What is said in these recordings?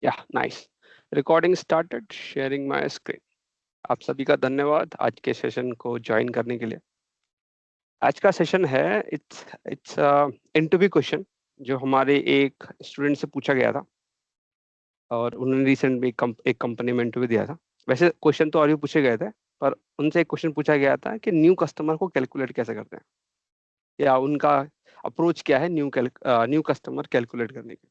या nice. Recording started, sharing my screen. आप सभी का धन्यवाद आज के सेशन को ज्वाइन करने के लिए। आज का सेशन है इट्स इट्स इंटरव्यू क्वेश्चन जो हमारे एक स्टूडेंट से पूछा गया था और उन्होंने रिसेंट में एक कंपनी में इंटरव्यू दिया था। वैसे क्वेश्चन तो और भी पूछे गए थे, पर उनसे एक क्वेश्चन पूछा गया था कि न्यू कस्टमर को कैलकुलेट कैसे करते हैं, या उनका अप्रोच क्या है न्यू कस्टमर कैलकुलेट करने के।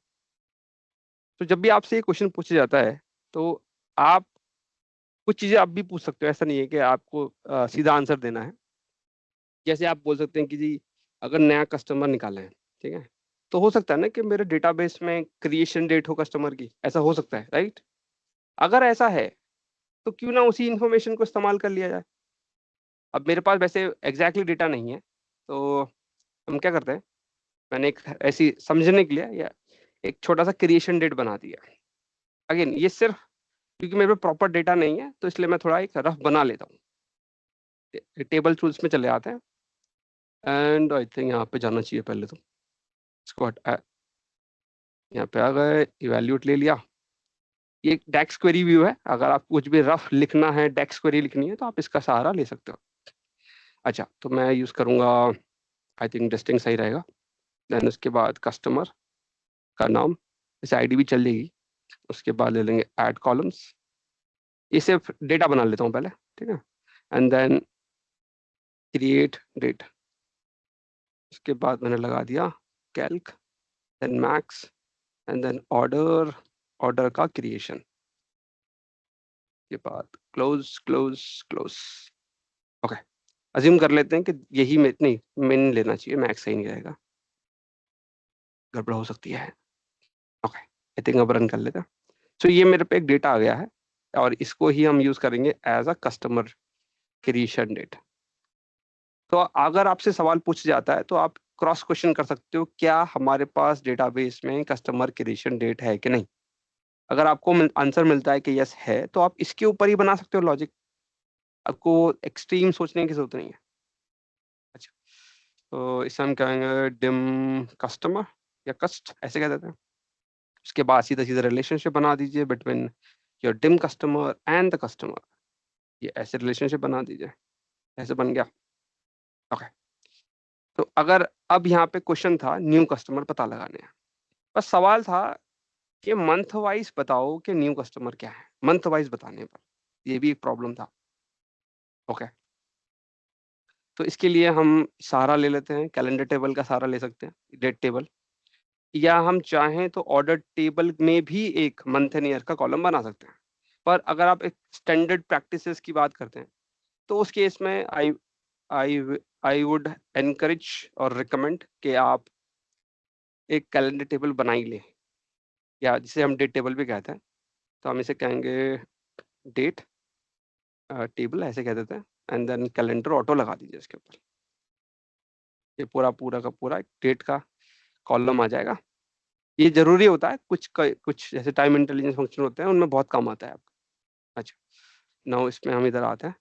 तो जब भी आपसे ये क्वेश्चन पूछा जाता है तो आप कुछ चीजें आप भी पूछ सकते हो। ऐसा नहीं है कि आपको सीधा आंसर देना है। जैसे आप बोल सकते हैं कि जी, अगर नया कस्टमर निकाले हैं, ठीक है, तो हो सकता है ना कि मेरे डेटाबेस में क्रिएशन डेट हो कस्टमर की, ऐसा हो सकता है, राइट? अगर ऐसा है तो क्यों ना उसी इंफॉर्मेशन को इस्तेमाल कर लिया जाए। अब मेरे पास वैसे एग्जैक्टली डेटा नहीं है, तो हम क्या करते हैं, मैंने एक ऐसी समझने के लिए या एक छोटा सा क्रिएशन डेट बना दिया। अगेन ये सिर्फ क्योंकि मेरे पास प्रॉपर डेटा नहीं है, तो इसलिए मैं थोड़ा एक रफ बना लेता हूँ। टेबल टूल्स में चले आते हैं एंड आई थिंक यहाँ पे जाना चाहिए पहले तो। इसको यहाँ पे आ गए, इवैल्यूएट ले लिया। ये डेक्स क्वेरी व्यू है, अगर आप कुछ भी रफ लिखना है, डेक्स क्वेरी लिखनी है, तो आप इसका सहारा ले सकते हो। अच्छा, तो मैं यूज़ करूँगा, आई थिंक डिस्टिंग सही रहेगा। देन उसके बाद कस्टमर का नाम, जैसे आईडी भी चल जाएगी। उसके बाद ले लेंगे ऐड कॉलम्स। ये सिर्फ डेटा बना लेता हूँ पहले, ठीक है। And then create date. उसके बाद मैंने लगा दिया calc, then max, and then order, order का क्रिएशन के बाद close close close. Okay, assume कर लेते हैं कि यही नहीं, मेन लेना चाहिए, मैक्स सही नहीं रहेगा, गड़बड़ हो सकती है। ओके, आई थिंक अब रन कर लेते हैं। सो ये मेरे पे एक डेटा आ गया है और इसको ही हम यूज करेंगे as a customer creation date. तो अगर आपसे सवाल पूछ जाता है तो आप क्रॉस क्वेश्चन कर सकते हो, क्या हमारे पास डेटाबेस में कस्टमर क्रिएशन डेट है कि नहीं। अगर आपको आंसर मिलता है कि यस है, तो आप इसके ऊपर ही बना सकते हो लॉजिक। आपको एक्सट्रीम सोचने की जरूरत नहीं है। अच्छा, तो इसे हम कहेंगे डिम कस्टमर या कस्ट, ऐसे कह देते हैं। उसके बाद सीधा सीधा रिलेशनशिप बना दीजिए between your dim customer and the customer. ये ऐसे रिलेशनशिप बना दीजिए, ऐसे बन गया। ओके, तो अगर अब यहाँ पे क्वेश्चन था न्यू कस्टमर पता लगाने हैं, बस सवाल था कि मंथ वाइज बताओ कि न्यू कस्टमर क्या है। मंथ वाइज बताने पर ये भी एक प्रॉब्लम था। ओके, तो इसके लिए हम सहारा ले लेते हैं, कैलेंडर टेबल का सहारा ले सकते हैं, डेट टेबल, या हम चाहें तो ऑर्डर टेबल में भी एक मंथ एंड ईयर का कॉलम बना सकते हैं। पर अगर आप एक स्टैंडर्ड प्रैक्टिसेस की बात करते हैं, तो उस केस में आई आई वुड एनकरेज और रिकमेंड कि आप एक कैलेंडर टेबल बना ही लें, या जिसे हम डेट टेबल भी कहते हैं। तो हम इसे कहेंगे डेट टेबल, ऐसे कह देते हैं। एंड देन कैलेंडर ऑटो लगा दीजिए इसके ऊपर। ये पूरा पूरा का पूरा डेट का कॉलम आ जाएगा। ये जरूरी होता है, कुछ जैसे टाइम इंटेलिजेंस फंक्शन होते हैं, उनमें बहुत काम आता है आपका। अच्छा, नाउ इसमें हम इधर आते हैं।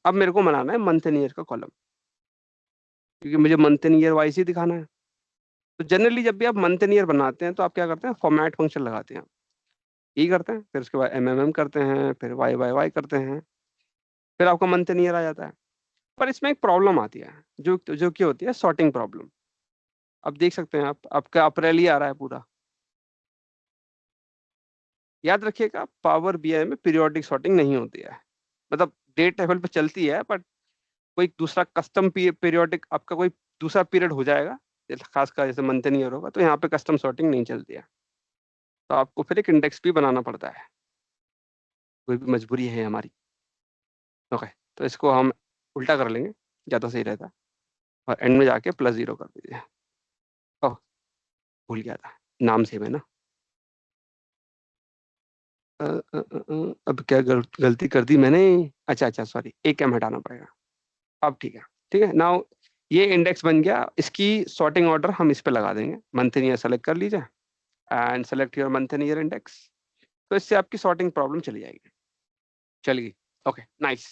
अब मेरे को बनाना है मंथ एंड ईयर का कॉलम, क्योंकि मुझे मंथ एंड ईयर वाइज ही दिखाना है। तो जनरली जब भी आप मंथ एंड ईयर बनाते हैं तो आप क्या करते हैं, फॉर्मेट फंक्शन लगाते हैं। ई करते हैं, फिर उसके बाद एम करते हैं, फिर वाई करते हैं, फिर आपका मंथ एंड ईयर आ जाता है। पर इसमें एक प्रॉब्लम आती है, जो कि होती है सॉर्टिंग प्रॉब्लम। अब देख सकते हैं आप, आपका अप्रैल ही आ रहा है पूरा। याद रखिएगा, पावर बीआई में पीरियोडिक सॉर्टिंग नहीं होती है। मतलब डेट टेबल पे चलती है, बट कोई दूसरा कस्टम पीरियोडिक आपका कोई दूसरा पीरियड हो जाएगा, खासकर जैसे मंथ एंड ईयर होगा, तो यहाँ पे कस्टम सॉर्टिंग नहीं चलती है। तो आपको फिर एक इंडेक्स भी बनाना पड़ता है, कोई भी मजबूरी है हमारी। ओके, तो इसको हम उल्टा कर लेंगे, ज़्यादा सही रहता है। और एंड में जाके +0 कर दीजिए। ओह, भूल गया था, नाम सेम है ना। अब क्या गलती कर दी मैंने। अच्छा अच्छा, सॉरी, एक एम हटाना पड़ेगा। अब ठीक है, ठीक है। नाउ ये इंडेक्स बन गया, इसकी सॉर्टिंग ऑर्डर हम इस पे लगा देंगे। मंथ ईयर सेलेक्ट कर लीजिए and select your month year index. तो इससे आपकी सॉर्टिंग प्रॉब्लम चली जाएगी, चलेगी। Okay, nice.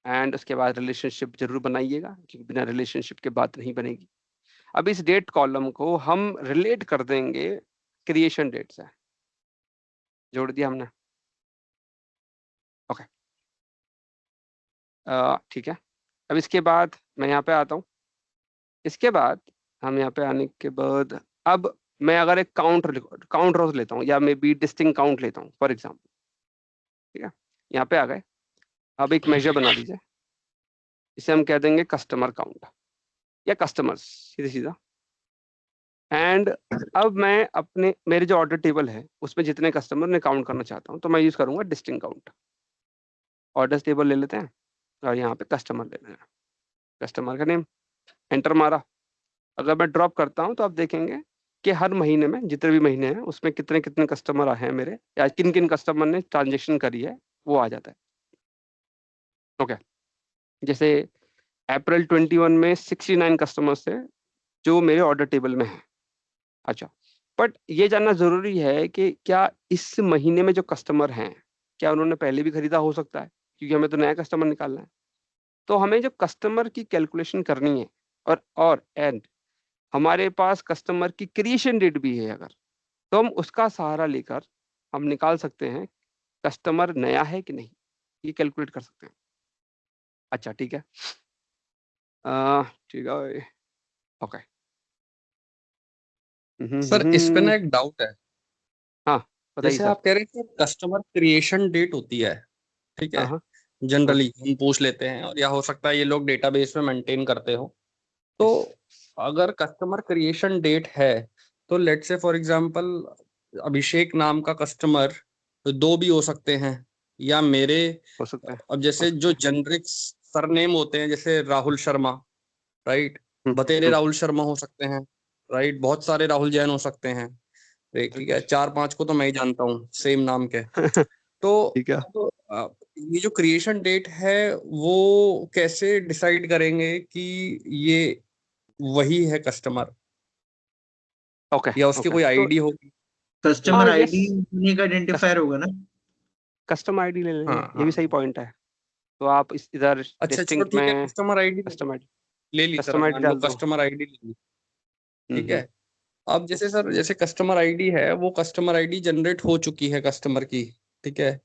एंड उसके बाद रिलेशनशिप जरूर बनाइएगा, क्योंकि बिना रिलेशनशिप के बात नहीं बनेगी। अब इस डेट कॉलम को हम रिलेट कर देंगे क्रिएशन डेट से। जोड़ दिया हमने। ओके, ठीक है। अब इसके बाद मैं यहाँ पे आता हूँ। इसके बाद हम यहाँ पे आने के बाद अब मैं अगर एक काउंट रोज लेता हूँ या मे बी डिस्टिंग काउंट लेता हूँ फॉर एग्जाम्पल, ठीक है। यहाँ पे आ गए। अब एक मेजर बना दीजिए, इसे हम कह देंगे कस्टमर काउंट या कस्टमर्स, सीधा सीधा। एंड अब मैं अपने मेरे जो ऑर्डर टेबल है उसमें जितने कस्टमर ने काउंट करना चाहता हूँ तो मैं यूज करूंगा डिस्टिंग काउंट। ऑर्डर टेबल ले लेते हैं और यहाँ पे कस्टमर ले लेते हैं, कस्टमर का नेम, एंटर मारा। अगर मैं ड्रॉप करता हूँ तो आप देखेंगे कि हर महीने में जितने भी महीने हैं उसमें कितने कितने कस्टमर आए हैं मेरे, या किन किन कस्टमर ने ट्रांजेक्शन करी है, वो आ जाता है। ओके, जैसे अप्रैल 21 में 69 कस्टमर्स थे जो मेरे ऑर्डर टेबल में है। अच्छा, बट ये जानना जरूरी है कि क्या इस महीने में जो कस्टमर हैं क्या उन्होंने पहले भी खरीदा हो सकता है, क्योंकि हमें तो नया कस्टमर निकालना है। तो हमें जब कस्टमर की कैलकुलेशन करनी है और एंड हमारे पास कस्टमर की क्रिएशन डेट भी है अगर, तो हम उसका सहारा लेकर हम निकाल सकते हैं कस्टमर नया है कि नहीं, ये कैलकुलेट कर सकते हैं। अच्छा ठीक है, ठीक है। ओके। सर इस पे ना एक डाउट है। हाँ बताइए जैसे सर। आप कह रहे हैं कि कस्टमर क्रिएशन डेट होती है, ठीक है, हाँ हाँ हाँ। जनरली हम पूछ लेते हैं, और या हो सकता है ये लोग डेटाबेस में मेंटेन करते हो। तो यस। अगर कस्टमर क्रिएशन डेट है, तो लेट्स से फॉर एग्जांपल अभिषेक नाम का कस्टमर दो भी हो सकते हैं, या मेरे, हो सकता है। अब हो जैसे जो सकता है। जेनरिक सरनेम होते हैं जैसे राहुल शर्मा, राइट, हम्म बतेरे हम्म, राहुल शर्मा हो सकते हैं, राइट, बहुत सारे राहुल जैन हो सकते हैं, ठीक है, बिल्कुल। चार पांच को तो मैं ही जानता हूँ सेम नाम के। तो ठीक है। अब ये जो क्रिएशन डेट है वो कैसे डिसाइड करेंगे कि ये वही है कस्टमर, ओके या उसकी ओके कोई तो आईडी होगी? कस्टमर हाँ यस, आईडी यूनिक आइडेंटिफायर होगा ना। कस्टम आईडी ले लेंगे, हाँ ये भी हाँ। सही पॉइंट है। तो आप इस इधर अच्छा चलो डिस्टिंक्ट ठीक है, में कस्टमर आईडी कस्टम आईडी, ले ली सर, कस्टम आईडी मान लो डाल दो। कस्टमर आईडी ले ली, ठीक है। हम्म। अब जैसे सर, जैसे कस्टमर आईडी है, वो कस्टमर आईडी जनरेट हो चुकी है कस्टमर की, ठीक है।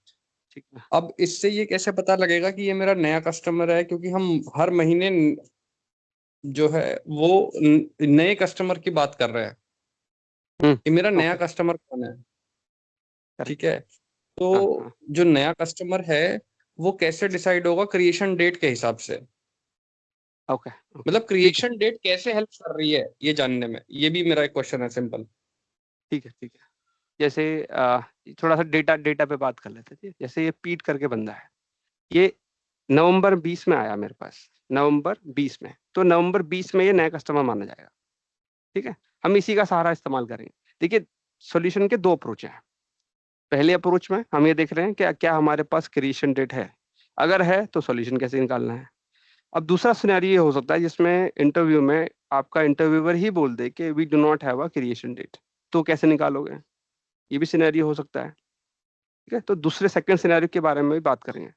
ठीक है। अब इससे ये कैसे पता लगेगा कि ये मेरा नया कस्टमर है, क्योंकि हम हर महीने जो है वो नए कस्टमर की बात कर रहे हैं, कि मेरा नया ओके कस्टमर कौन है, ठीक करेक्ट। है। तो हाँ हाँ। जो नया कस्टमर है वो कैसे डिसाइड होगा क्रिएशन डेट के हिसाब से? ओके ओके मतलब ठीक है। क्रिएशन डेट कैसे हेल्प कर रही है ये जानने में, ये भी मेरा एक क्वेश्चन है, सिंपल। ठीक है ठीक है। जैसे थोड़ा सा डेटा डेटा पे बात कर लेते थे। जैसे ये पीट करके बंदा है, ये नवंबर 20 में आया मेरे पास, नवंबर 20 में, तो नवंबर 20 में ये नया कस्टमर माना जाएगा। ठीक है, हम इसी का सहारा इस्तेमाल करेंगे। देखिए, सॉल्यूशन के दो अप्रोच हैं। पहले अप्रोच में हम ये देख रहे हैं कि क्या हमारे पास क्रिएशन डेट है, अगर है तो सॉल्यूशन कैसे निकालना है। अब दूसरा सिनेरियो ये हो सकता है जिसमें इंटरव्यू में आपका इंटरव्यूअर ही बोल दे कि we do not have a creation date, तो कैसे निकालोगे, ये भी सिनेरियो हो सकता है। ठीक है, तो दूसरे सेकंड सिनेरियो के बारे में भी बात करेंगे।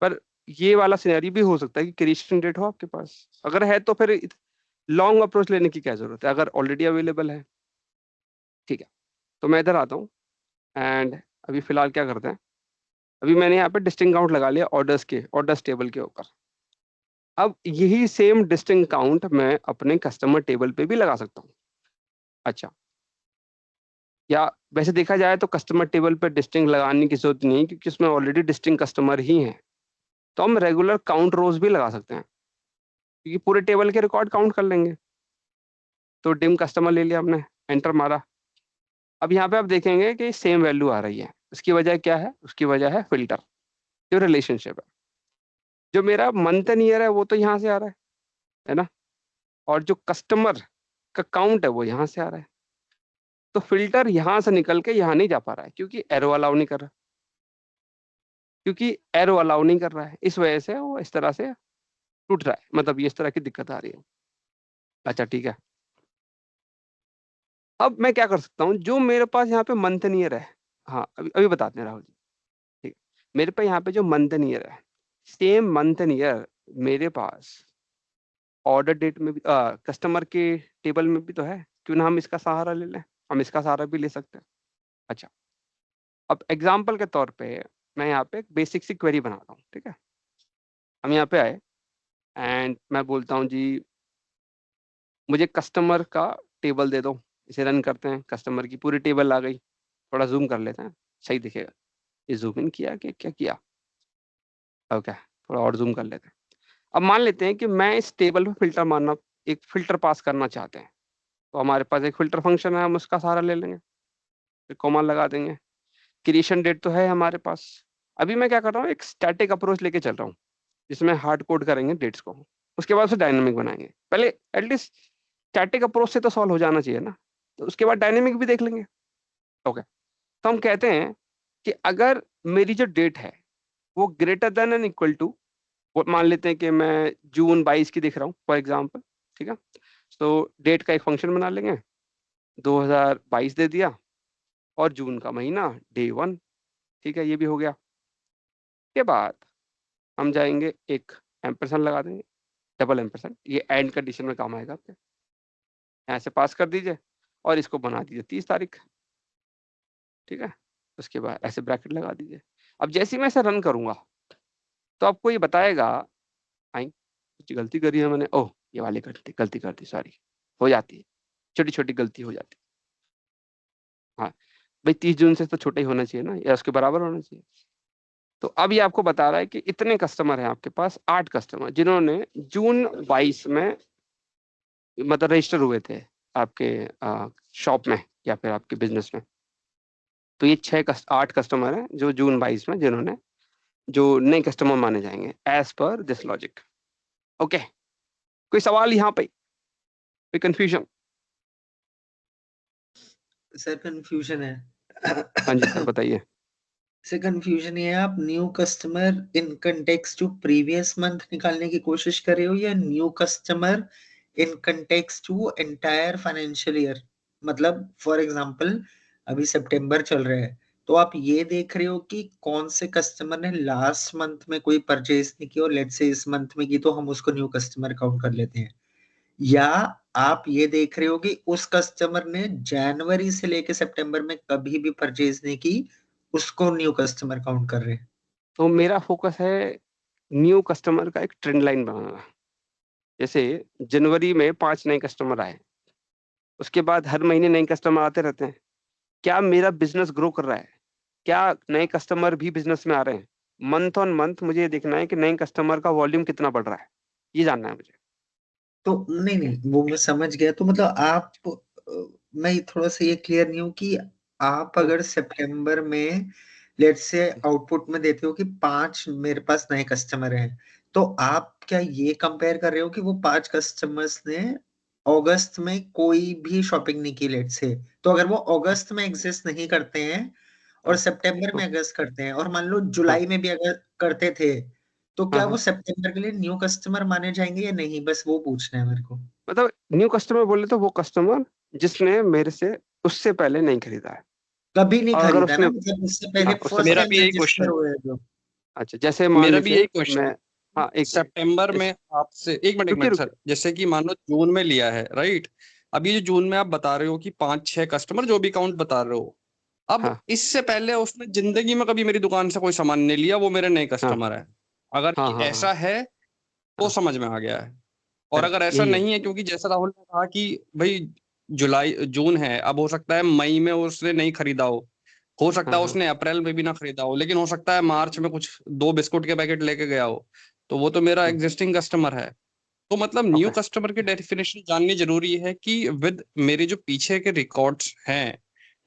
पर ये वाला सिनेरियो भी हो सकता है कि क्रिएशन डेट हो आपके पास, अगर है तो फिर लॉन्ग अप्रोच लेने की क्या जरूरत है अगर ऑलरेडी अवेलेबल है। ठीक है, तो मैं इधर आता हूँ एंड अभी फिलहाल क्या करते हैं, अभी मैंने यहाँ पे डिस्टिंग काउंट लगा लिया ऑर्डर्स टेबल के ऊपर। अब यही सेम डिस्टिंग काउंट मैं अपने कस्टमर टेबल पे भी लगा सकता हूँ। अच्छा, या वैसे देखा जाए तो कस्टमर टेबल पे डिस्टिंग लगाने की जरूरत नहीं है क्योंकि उसमें ऑलरेडी डिस्टिंग कस्टमर ही हैं। तो हम रेगुलर काउंट रोज भी लगा सकते हैं क्योंकि पूरे टेबल के रिकॉर्ड काउंट कर लेंगे। तो डिम कस्टमर ले लिया हमने, एंटर मारा। अब यहाँ पे आप देखेंगे कि सेम वैल्यू आ रही है। उसकी वजह क्या है, उसकी वजह है फिल्टर, जो रिलेशनशिप है। जो मेरा मंथ एंड ईयर है वो तो यहाँ से आ रहा है ना, और जो कस्टमर का काउंट है वो यहाँ से आ रहा है। तो फिल्टर यहाँ से निकल के यहाँ नहीं जा पा रहा है क्योंकि एरो अलाउ नहीं कर रहा, इस वजह से वो इस तरह से टूट रहा है, मतलब ये इस तरह की दिक्कत आ रही है। अच्छा ठीक है, अब मैं क्या कर सकता हूँ, जो मेरे पास यहाँ पे मंथ एंड ईयर है, हाँ अभी अभी बताते हैं राहुल जी। ठीक है, मेरे पे यहाँ पे जो मंथ एंड ईयर है, सेम मंथ एंड ईयर मेरे पास ऑर्डर डेट में भी, कस्टमर के टेबल में भी तो है। क्यों ना हम इसका सहारा ले लें, हम इसका सहारा भी ले सकते हैं। अच्छा, अब एग्जाम्पल के तौर पे मैं यहाँ पे एक बेसिक सी क्वेरी बनाता हूँ, ठीक है। हम यहाँ पे आए एंड मैं बोलता हूँ जी मुझे कस्टमर का टेबल दे दो, इसे रन करते हैं। कस्टमर की पूरी टेबल आ गई, थोड़ा जूम कर लेते हैं, सही दिखेगा। ये जूम इन किया कि क्या किया, ओके थोड़ा और जूम कर लेते हैं। अब मान लेते हैं कि मैं इस टेबल पे फिल्टर मारना, एक फिल्टर पास करना चाहते हैं, तो हमारे पास एक फिल्टर फंक्शन है, हम उसका सहारा ले लेंगे, फिर कॉमा लगा देंगे। क्रिएशन डेट तो है हमारे पास। अभी मैं क्या कर रहा हूँ, एक स्टैटिक अप्रोच लेके चल रहा हूँ जिसमें हार्ड कोड करेंगे डेट्स को, उसके बाद उसे डायनेमिक बनाएंगे। पहले एटलीस्ट स्टैटिक अप्रोच से तो सॉल्व हो जाना चाहिए ना, तो उसके बाद डायनेमिक भी देख लेंगे। ओके, तो हम कहते हैं कि अगर मेरी जो डेट है वो greater than and equal to, मान लेते हैं कि मैं जून 22 की देख रहा हूँ फॉर एग्जाम्पल, ठीक है। तो डेट का एक फंक्शन बना लेंगे, 2022 दे दिया और जून का महीना डे 1, ठीक है, ये भी हो गया। के बाद हम जाएंगे एक एम्परसेंड लगा देंगे, डबल एम्परसेंड, ये एंड कंडीशन में काम आएगा आपके। यहाँ से पास कर दीजिए और इसको बना दीजिए 30 तारीख, ठीक है। उसके बाद ऐसे ब्रैकेट लगा दीजिए। अब जैसे ही मैं इसे रन करूंगा तो आपको ये बताएगा, आई कुछ गलती करी है मैंने, ओह ये वाली गलती कर दी, सॉरी, हो जाती है, छोटी छोटी गलती हो जाती है। हाँ भाई 30 जून से तो छोटा ही होना चाहिए ना, या उसके बराबर होना चाहिए। तो अब ये आपको बता रहा है कि इतने कस्टमर हैं आपके पास, 8 कस्टमर जिन्होंने जून 22 में मतलब रजिस्टर हुए थे आपके शॉप में या फिर आपके बिजनेस में। तो ये 8 कस्टमर हैं जो जून 22 में जिन्होंने, जो नए कस्टमर माने जाएंगे as per this logic. Okay, कोई सवाल यहाँ पे, कोई कंफ्यूजन? सर कंफ्यूजन है। हाँ जी सर बताइए। सर कंफ्यूजन ये है, आप new customer in context to previous month निकालने की कोशिश कर रहे हो या new customer in context to entire financial year? मतलब फॉर एग्जांपल अभी सितंबर चल रहा है, तो आप ये देख रहे हो कि कौन से कस्टमर ने लास्ट मंथ में कोई परचेज नहीं किया और लेट्स से इस मंथ में की, तो हम उसको न्यू कस्टमर काउंट कर लेते हैं। या आप ये देख रहे हो कि उस कस्टमर ने जनवरी से लेके सितंबर में कभी भी परचेज नहीं की, उसको न्यू कस्टमर काउंट कर रहे हैं। तो मेरा फोकस है न्यू कस्टमर का एक ट्रेंड लाइन बनाना। जैसे जनवरी में 5 नए कस्टमर आए, उसके बाद हर महीने नए कस्टमर आते रहते हैं, क्या मेरा बिजनेस ग्रो कर रहा है, क्या नए कस्टमर भी बिजनेस में आ रहे हैं? मंथ ऑन मंथ मुझे ये देखना है कि नए कस्टमर का वॉल्यूम कितना बढ़ रहा है, ये जानना है मुझे। तो नहीं नहीं, वो मैं समझ गया। तो मतलब आप मैं थोड़ा सा ये क्लियर नहीं हूँ कि आप हाँ, अगर सितंबर में लेट्स से आउटपुट में देते हो कि 5 मेरे पास नए कस्टमर हैं, तो आप क्या ये कंपेयर कर रहे हो कि वो 5 कस्टमर्स ने अगस्त में कोई भी शॉपिंग नहीं की लेट्स से? तो अगर वो हाँ, अगस्त में एग्जिस्ट नहीं करते हैं और हाँ, सितंबर में तो अगस्त करते हैं, और मान लो हाँ, जुलाई में भी अगर करते थे, तो हाँ, क्या वो हाँ, सितंबर के लिए न्यू कस्टमर माने जाएंगे या नहीं? बस वो पूछना है मेरे को। मतलब न्यू कस्टमर बोले तो वो कस्टमर जिसने मेरे से उससे पहले नहीं खरीदा है। कभी नहीं और अगर खरीदा उसने, ना, मतलब उससे पहले हाँ उससे फर्स्ट मेरा टाइम भी यही रजिस्टर क्वेश्चन, हुए हैं जो। अच्छा जैसे मान मेरा भी लीजिए यही क्वेश्चन मैं, है। हाँ एक मिनट, सितंबर में जैसे आपसे एक रुकिए मिनट रुकिए, सर, जैसे कि मान लो जून में लिया है, राइट? अभी जो जून में आप बता रहे हो कि 5-6 कस्टमर, जो भी काउंट बता रहे हो, अब हाँ इससे पहले उसने जिंदगी में कभी मेरी दुकान से कोई सामान नहीं लिया, वो मेरे नए हाँ कस्टमर है। अगर हाँ ये हाँ हाँ ऐसा है तो हाँ, समझ में आ गया है। और अगर करेक्ट ऐसा यही है। नहीं है, क्योंकि जैसा राहुल ने कहा कि भाई जुलाई जून है, अब हो सकता है मई में उसने नहीं खरीदा हो सकता हाँ है हाँ उसने अप्रैल में भी ना खरीदा हो, लेकिन हो सकता है मार्च में कुछ 2 बिस्कुट के पैकेट लेके गया हो, तो वो तो मेरा एग्जिस्टिंग कस्टमर है। तो मतलब न्यू ओके, कस्टमर की डेफिनेशन जाननी जरूरी है कि विद मेरे जो पीछे के रिकॉर्ड्स हैं,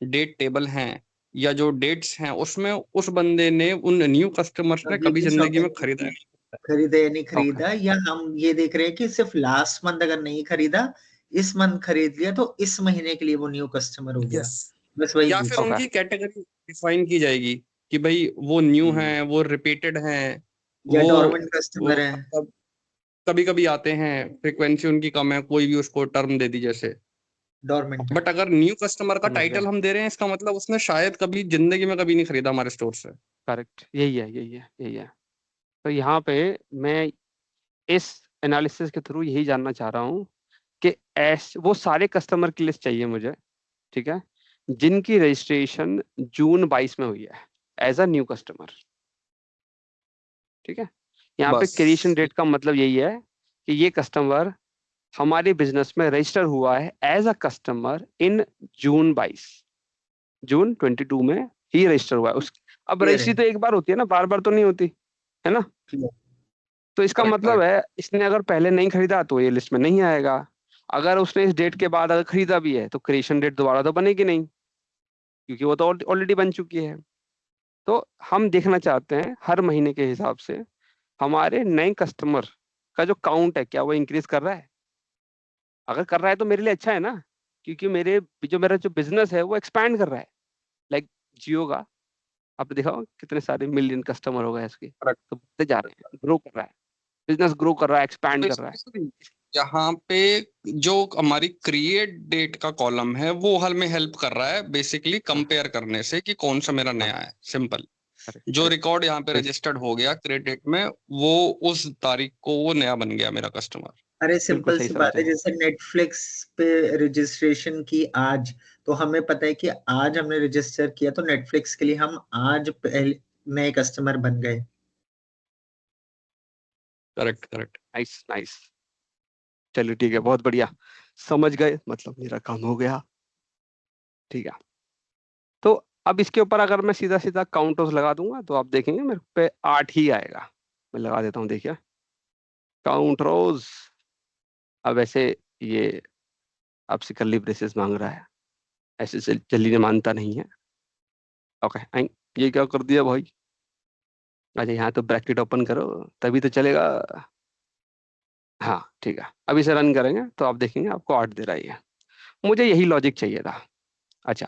डेट टेबल हैं, या जो डेट्स हैं, उसमें उस बंदे ने, उन न्यू कस्टमर्स ने कभी कभी भी जिंदगी में शॉपिंग नहीं खरीदा की, है। खरीदा या नहीं ओके, खरीदा, या हम ये देख रहे हैं कि सिर्फ लास्ट मंथ अगर नहीं खरीदा, इस मंथ खरीद लिया, तो इस महीने के लिए वो न्यू कस्टमर हो गया। यस, बस वही या फिर पूछ रहे ओके। उनकी कैटेगरी डिफाइन की जाएगी कि भाई वो न्यू हैं। हैं, वो रिपीटेड हैं, या वो, डोरमेंट कस्टमर है। मतलब कभी कभी आते हैं, फ्रिक्वेंसी उनकी कम है, कोई भी उसको टर्म दे दी जैसे। डोरमेंट। बट अगर न्यू कस्टमर का समझ गया। टाइटल हम दे रहे हैं, इसका मतलब उसने शायद कभी जिंदगी में कभी नहीं खरीदा हमारे स्टोर से। करेक्ट यही है, यही है, यही है। तो यहाँ पे मैं इस एनालिसिस के थ्रू यही जानना चाह रहा हूँ कि वो सारे कस्टमर की लिस्ट चाहिए मुझे, ठीक है, जिनकी रजिस्ट्रेशन जून 22 में हुई है एज अ न्यू कस्टमर। ठीक है, यहाँ पे बस क्रिएशन डेट का मतलब यही है कि ये कस्टमर हमारे बिजनेस में रजिस्टर हुआ है एज अ कस्टमर इन जून 22 में ही रजिस्टर हुआ है उस। अब क्लियर रजिस्ट्री है, तो एक बार होती है ना, बार बार तो नहीं होती है ना। क्लियर। तो इसका करेक्ट मतलब करेक्ट। है इसने अगर पहले नहीं खरीदा तो ये लिस्ट में नहीं आएगा। अगर उसने इस डेट के बाद अगर खरीदा भी है तो क्रिएशन डेट दोबारा तो बनेगी नहीं, क्योंकि वो तो ऑलरेडी बन चुकी है। तो हम देखना चाहते हैं हर महीने के हिसाब से हमारे नए कस्टमर का जो काउंट है क्या वो इंक्रीज कर रहा है। अगर कर रहा है तो मेरे लिए अच्छा है ना, क्योंकि मेरा जो बिजनेस है वो एक्सपैंड कर रहा है। लाइक जियो का आपने देखा होगा कितने सारे मिलियन कस्टमर हो गए इसके, करेक्ट। तो बढ़ते जा रहे हैं, ग्रो कर रहा है, बिजनेस ग्रो कर रहा है, एक्सपैंड कर रहा है। बेसिकली यहाँ पे जो हमारी क्रिएट डेट का कॉलम है वो हमें हेल्प कर रहा है बेसिकली हाँ कंपेयर करने से कि कौन सा मेरा हाँ, नया है। सिंपल। करेक्ट जो करेक्ट। रिकॉर्ड यहाँ पे तो रजिस्टर्ड हो गया क्रिएट डेट में, वो उस तारीख को वो नया बन गया मेरा कस्टमर। अरे बिल्कुल सिंपल सही सी बात समझा है, है। जैसे नेटफ्लिक्स पे रजिस्ट्रेशन की आज, तो हमें पता है कि आज हमने रजिस्टर किया तो नेटफ्लिक्स के लिए हम आज पहले नए कस्टमर बन गए। Correct correct. Nice nice. चलिए ठीक है, बहुत बढ़िया, समझ गए, मतलब मेरा काम हो गया। ठीक है, तो अब इसके ऊपर अगर मैं सीधा सीधा काउंटर्स लगा दूंगा तो आप देखेंगे मेरे पे 8 ही आएगा। मैं लगा देता हूँ, देखिए काउंट रोज। अब ऐसे ये आपसे कर्ली ब्रेसेस मांग रहा है, ऐसे जल्दी ने मानता नहीं है। ओके आई, ये क्या कर दिया भाई। अच्छा यहाँ तो ब्रैकेट ओपन करो तभी तो चलेगा। हाँ ठीक है, अब इसे रन करेंगे तो आप देखेंगे आपको 8 दे रहा है ये। मुझे यही लॉजिक चाहिए था। अच्छा,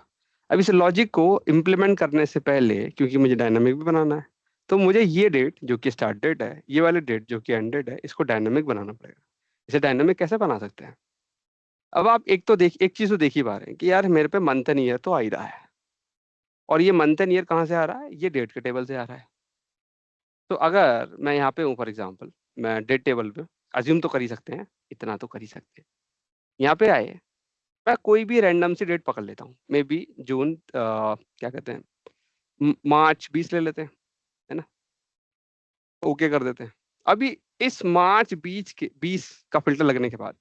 अब इस लॉजिक को इम्प्लीमेंट करने से पहले क्योंकि मुझे डायनामिक भी बनाना है, तो मुझे ये डेट जो कि स्टार्ट डेट है, ये वाली डेट जो कि एंड डेट है, इसको डायनामिक बनाना पड़ेगा। इसे डायनामिक कैसे बना सकते हैं। अब आप एक चीज तो देख ही पा रहे हैं कि यार मेरे पे मंथ एंड ईयर तो आ ही रहा है, और ये मंथ एंड ईयर कहाँ से आ रहा है, ये डेट के टेबल से आ रहा है। तो अगर मैं यहाँ पे हूँ फॉर एग्जाम्पल, मैं डेट टेबल पे अज्यूम तो कर ही सकते हैं, इतना तो कर ही सकते हैं। यहाँ पे आए, मैं कोई भी रैंडम सी डेट पकड़ लेता हूँ, मे बी जून क्या कहते हैं, मार्च 20 ले लेते हैं, है ना। ओके कर देते हैं। अभी इस मार्च 20 का फिल्टर लगने के बाद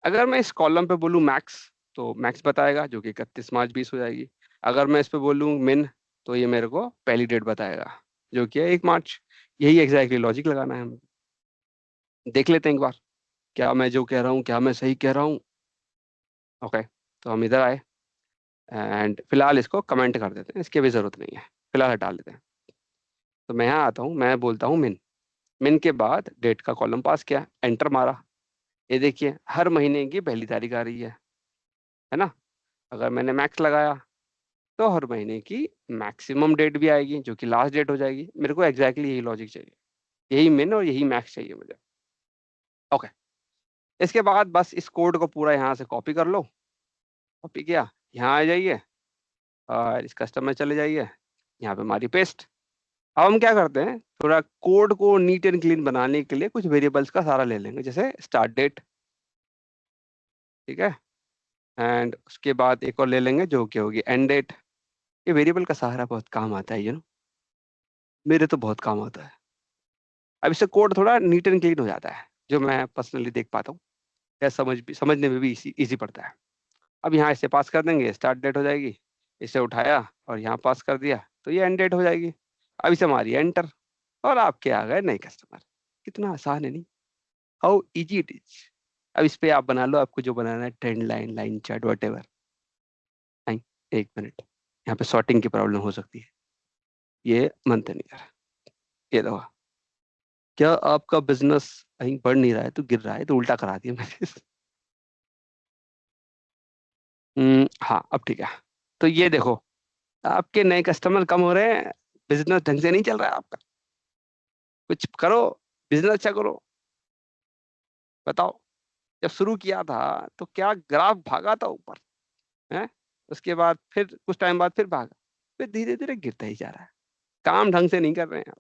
अगर मैं इस कॉलम पे बोलूँ मैक्स, तो मैक्स बताएगा जो कि 31 मार्च 20 हो जाएगी। अगर मैं इस पे बोलूँ मिन, तो ये मेरे को पहली डेट बताएगा जो कि है 1 मार्च। यही एग्जैक्टली लॉजिक लगाना है हमें। देख लेते हैं एक बार, क्या मैं जो कह रहा हूँ क्या मैं सही कह रहा हूँ। ओके, तो हम इधर आए एंड फिलहाल इसको कमेंट कर देते हैं, इसकी भी जरूरत नहीं है, फिलहाल हटा लेते हैं। तो मैं यहाँ आता हूँ, मैं बोलता हूँ मिन। मिन के बाद डेट का कॉलम पास किया, एंटर मारा। ये देखिए हर महीने की पहली तारीख आ रही है ना। अगर मैंने मैक्स लगाया तो हर महीने की मैक्सिमम डेट भी आएगी जो कि लास्ट डेट हो जाएगी। मेरे को एग्जैक्टली यही लॉजिक चाहिए, यही मिन और यही मैक्स चाहिए मुझे। ओके, इसके बाद बस इस कोड को पूरा यहाँ से कॉपी कर लो। कॉपी किया, यहाँ आ जाइए और इस कस्टम में चले जाइए, यहाँ पे हमारी पेस्ट। अब हम क्या करते हैं, थोड़ा कोड को नीट एंड क्लीन बनाने के लिए कुछ वेरिएबल्स का सहारा ले लेंगे, जैसे स्टार्ट डेट। ठीक है, एंड उसके बाद एक और ले लेंगे जो कि होगी एंड डेट। ये वेरिएबल का सहारा बहुत काम आता है, मेरे तो बहुत काम आता है। अब इससे कोड थोड़ा नीट एंड क्लीन हो जाता है, जो मैं पर्सनली देख पाता हूँ, या समझने में भी इजी पड़ता है। अब यहाँ इसे पास कर देंगे, स्टार्ट डेट हो जाएगी। इसे उठाया और यहाँ पास कर दिया तो ये एंड डेट हो जाएगी। अब इसे मारिए एंटर, और आपके आ गए नए कस्टमर। कितना आसान है नहीं, हाउ इजी इट इज। अब इस पे आप बना लो आपको जो बनाना है, trend line, line chart, what ever. एक मिनट, यहाँ पे सॉर्टिंग की प्रॉब्लम हो सकती है। ये मंथ नहीं कर, ये दवा, क्या आपका बिजनेस कहीं बढ़ नहीं रहा है तो गिर रहा है, तो उल्टा करा दिया मैंने। हाँ अब ठीक है। तो ये देखो, आपके नए कस्टमर कम हो रहे हैं, बिजनेस ढंग से नहीं चल रहा है आपका। कुछ करो, बिजनेस अच्छा करो। बताओ, जब शुरू किया था तो क्या ग्राफ भागा था ऊपर है, उसके बाद फिर कुछ टाइम बाद फिर भागा, फिर धीरे धीरे गिरता ही जा रहा है। काम ढंग से नहीं कर रहे हैं आप।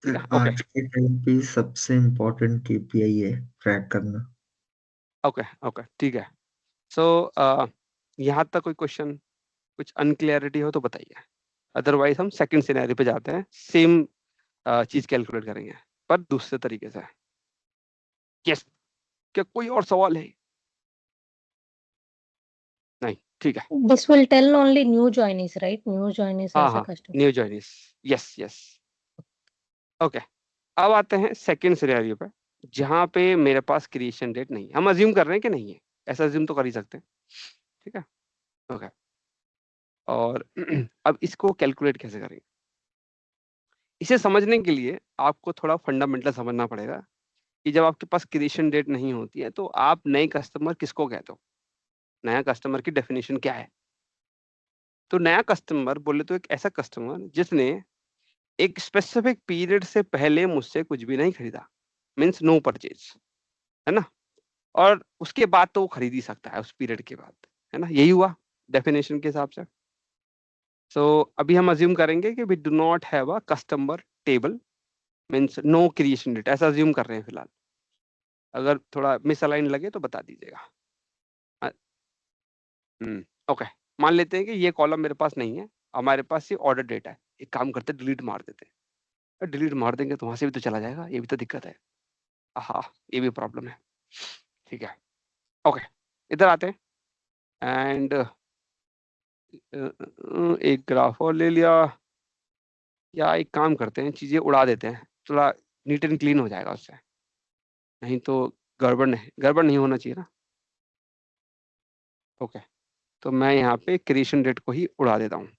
ठीक है, ओके आज के टाइम पे सबसे इम्पोर्टेंट केपीआई है ट्रैक करना। ओके ओके ठीक है। सो यहाँ तक कोई क्वेश्चन, कुछ अनक्लियरिटी हो तो बताइए, अदरवाइज हम सेकंड सिनेरियो पे जाते हैं, सेम चीज कैलकुलेट करेंगे पर दूसरे तरीके से। यस, क्या कोई और सवाल है? नहीं, ठीक है। This will tell only new joinees, right? New joinees हाँ as a हाँ, customer. New joinees, yes yes. Okay, अब आते हैं सेकंड सिनेरियो पे, जहाँ पे मेरे पास क्रिएशन डेट नहीं है। हम अज्यूम कर रहे हैं कि नहीं है, ऐसा अज्यूम तो कर ही सकते हैं, ठीक है। ओके, और अब इसको कैलकुलेट कैसे करेंगे? इसे समझने के लिए आपको थोड़ा फंडामेंटल समझना पड़ेगा कि जब आपके पास क्रिएशन डेट नहीं होती है तो आप नए कस्टमर किसको कहते हो, नया कस्टमर की डेफिनेशन क्या है? तो नया कस्टमर बोले तो एक ऐसा कस्टमर जिसने एक स्पेसिफिक पीरियड से पहले मुझसे कुछ भी नहीं खरीदा, मीन्स नो परचेज, है ना, और उसके बाद तो वो खरीद ही सकता है उस पीरियड के बाद, है ना, यही हुआ डेफिनेशन के हिसाब से। सो अभी हम अज्यूम करेंगे कि we do not have a customer table, means no creation date, ऐसा अज्यूम कर रहे हैं फिलहाल। अगर थोड़ा मिसअलाइन लगे तो बता दीजिएगा। ओके, मान लेते हैं कि ये कॉलम मेरे पास नहीं है, हमारे पास ये ऑर्डर डेटा है। एक काम करते हैं, डिलीट मार देते हैं। डिलीट मार देंगे तो वहां से भी तो चला जाएगा, ये भी तो दिक्कत है। हाँ, ये भी प्रॉब्लम है, ठीक है। ओके, इधर आते हैं एंड एक ग्राफ और ले लिया, या एक काम करते हैं, चीजें उड़ा देते हैं, थोड़ा नीट एंड क्लीन हो जाएगा उससे, नहीं तो गड़बड़ नहीं होना चाहिए ना। ओके, तो मैं यहाँ पे क्रिएशन डेट को ही उड़ा देता हूँ,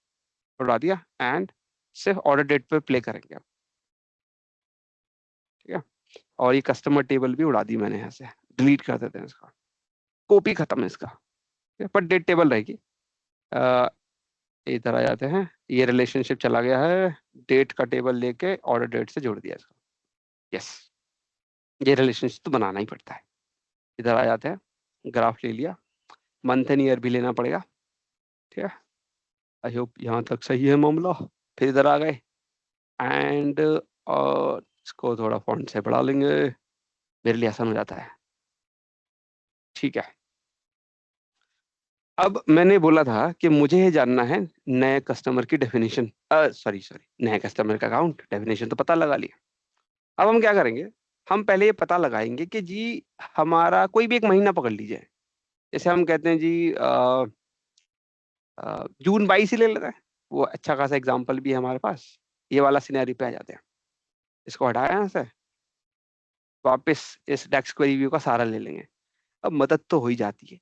उड़ा दिया, एंड सिर्फ ऑर्डर डेट पे प्ले करेंगे अब, ठीक है। और ये कस्टमर टेबल भी उड़ा दी मैंने, यहाँ से डिलीट कर देते हैं इसका, कॉपी खत्म है इसका, ठीक है? पर डेट टेबल रहेगी। इधर आ जाते हैं, ये रिलेशनशिप चला गया है, डेट का टेबल लेके ऑर्डर डेट से जोड़ दिया इसको। यस, ये रिलेशनशिप तो बनाना ही पड़ता है। इधर आ जाते हैं, ग्राफ ले लिया, मंथ एंड ईयर भी लेना पड़ेगा, ठीक है। आई होप यहाँ तक सही है मामला। फिर इधर आ गए एंड इसको थोड़ा फॉन्ट से बढ़ा लेंगे, मेरे लिए आसान हो जाता है, ठीक है। अब मैंने बोला था कि मुझे ये जानना है नए कस्टमर की डेफिनेशन, सॉरी नए कस्टमर का अकाउंट, डेफिनेशन तो पता लगा लिया। अब हम क्या करेंगे, हम पहले ये पता लगाएंगे कि जी हमारा कोई भी एक महीना पकड़ लीजिए, जैसे हम कहते हैं जी जून 22 ही ले लेते हैं, वो अच्छा खासा एग्जाम्पल भी है हमारे पास। ये वाला सिनेरियो पे आ जाते हैं, इसको हटाया यहाँ से, वापस इस डेक्स क्वेरी व्यू का सारा ले लेंगे। अब मदद तो हो ही जाती है,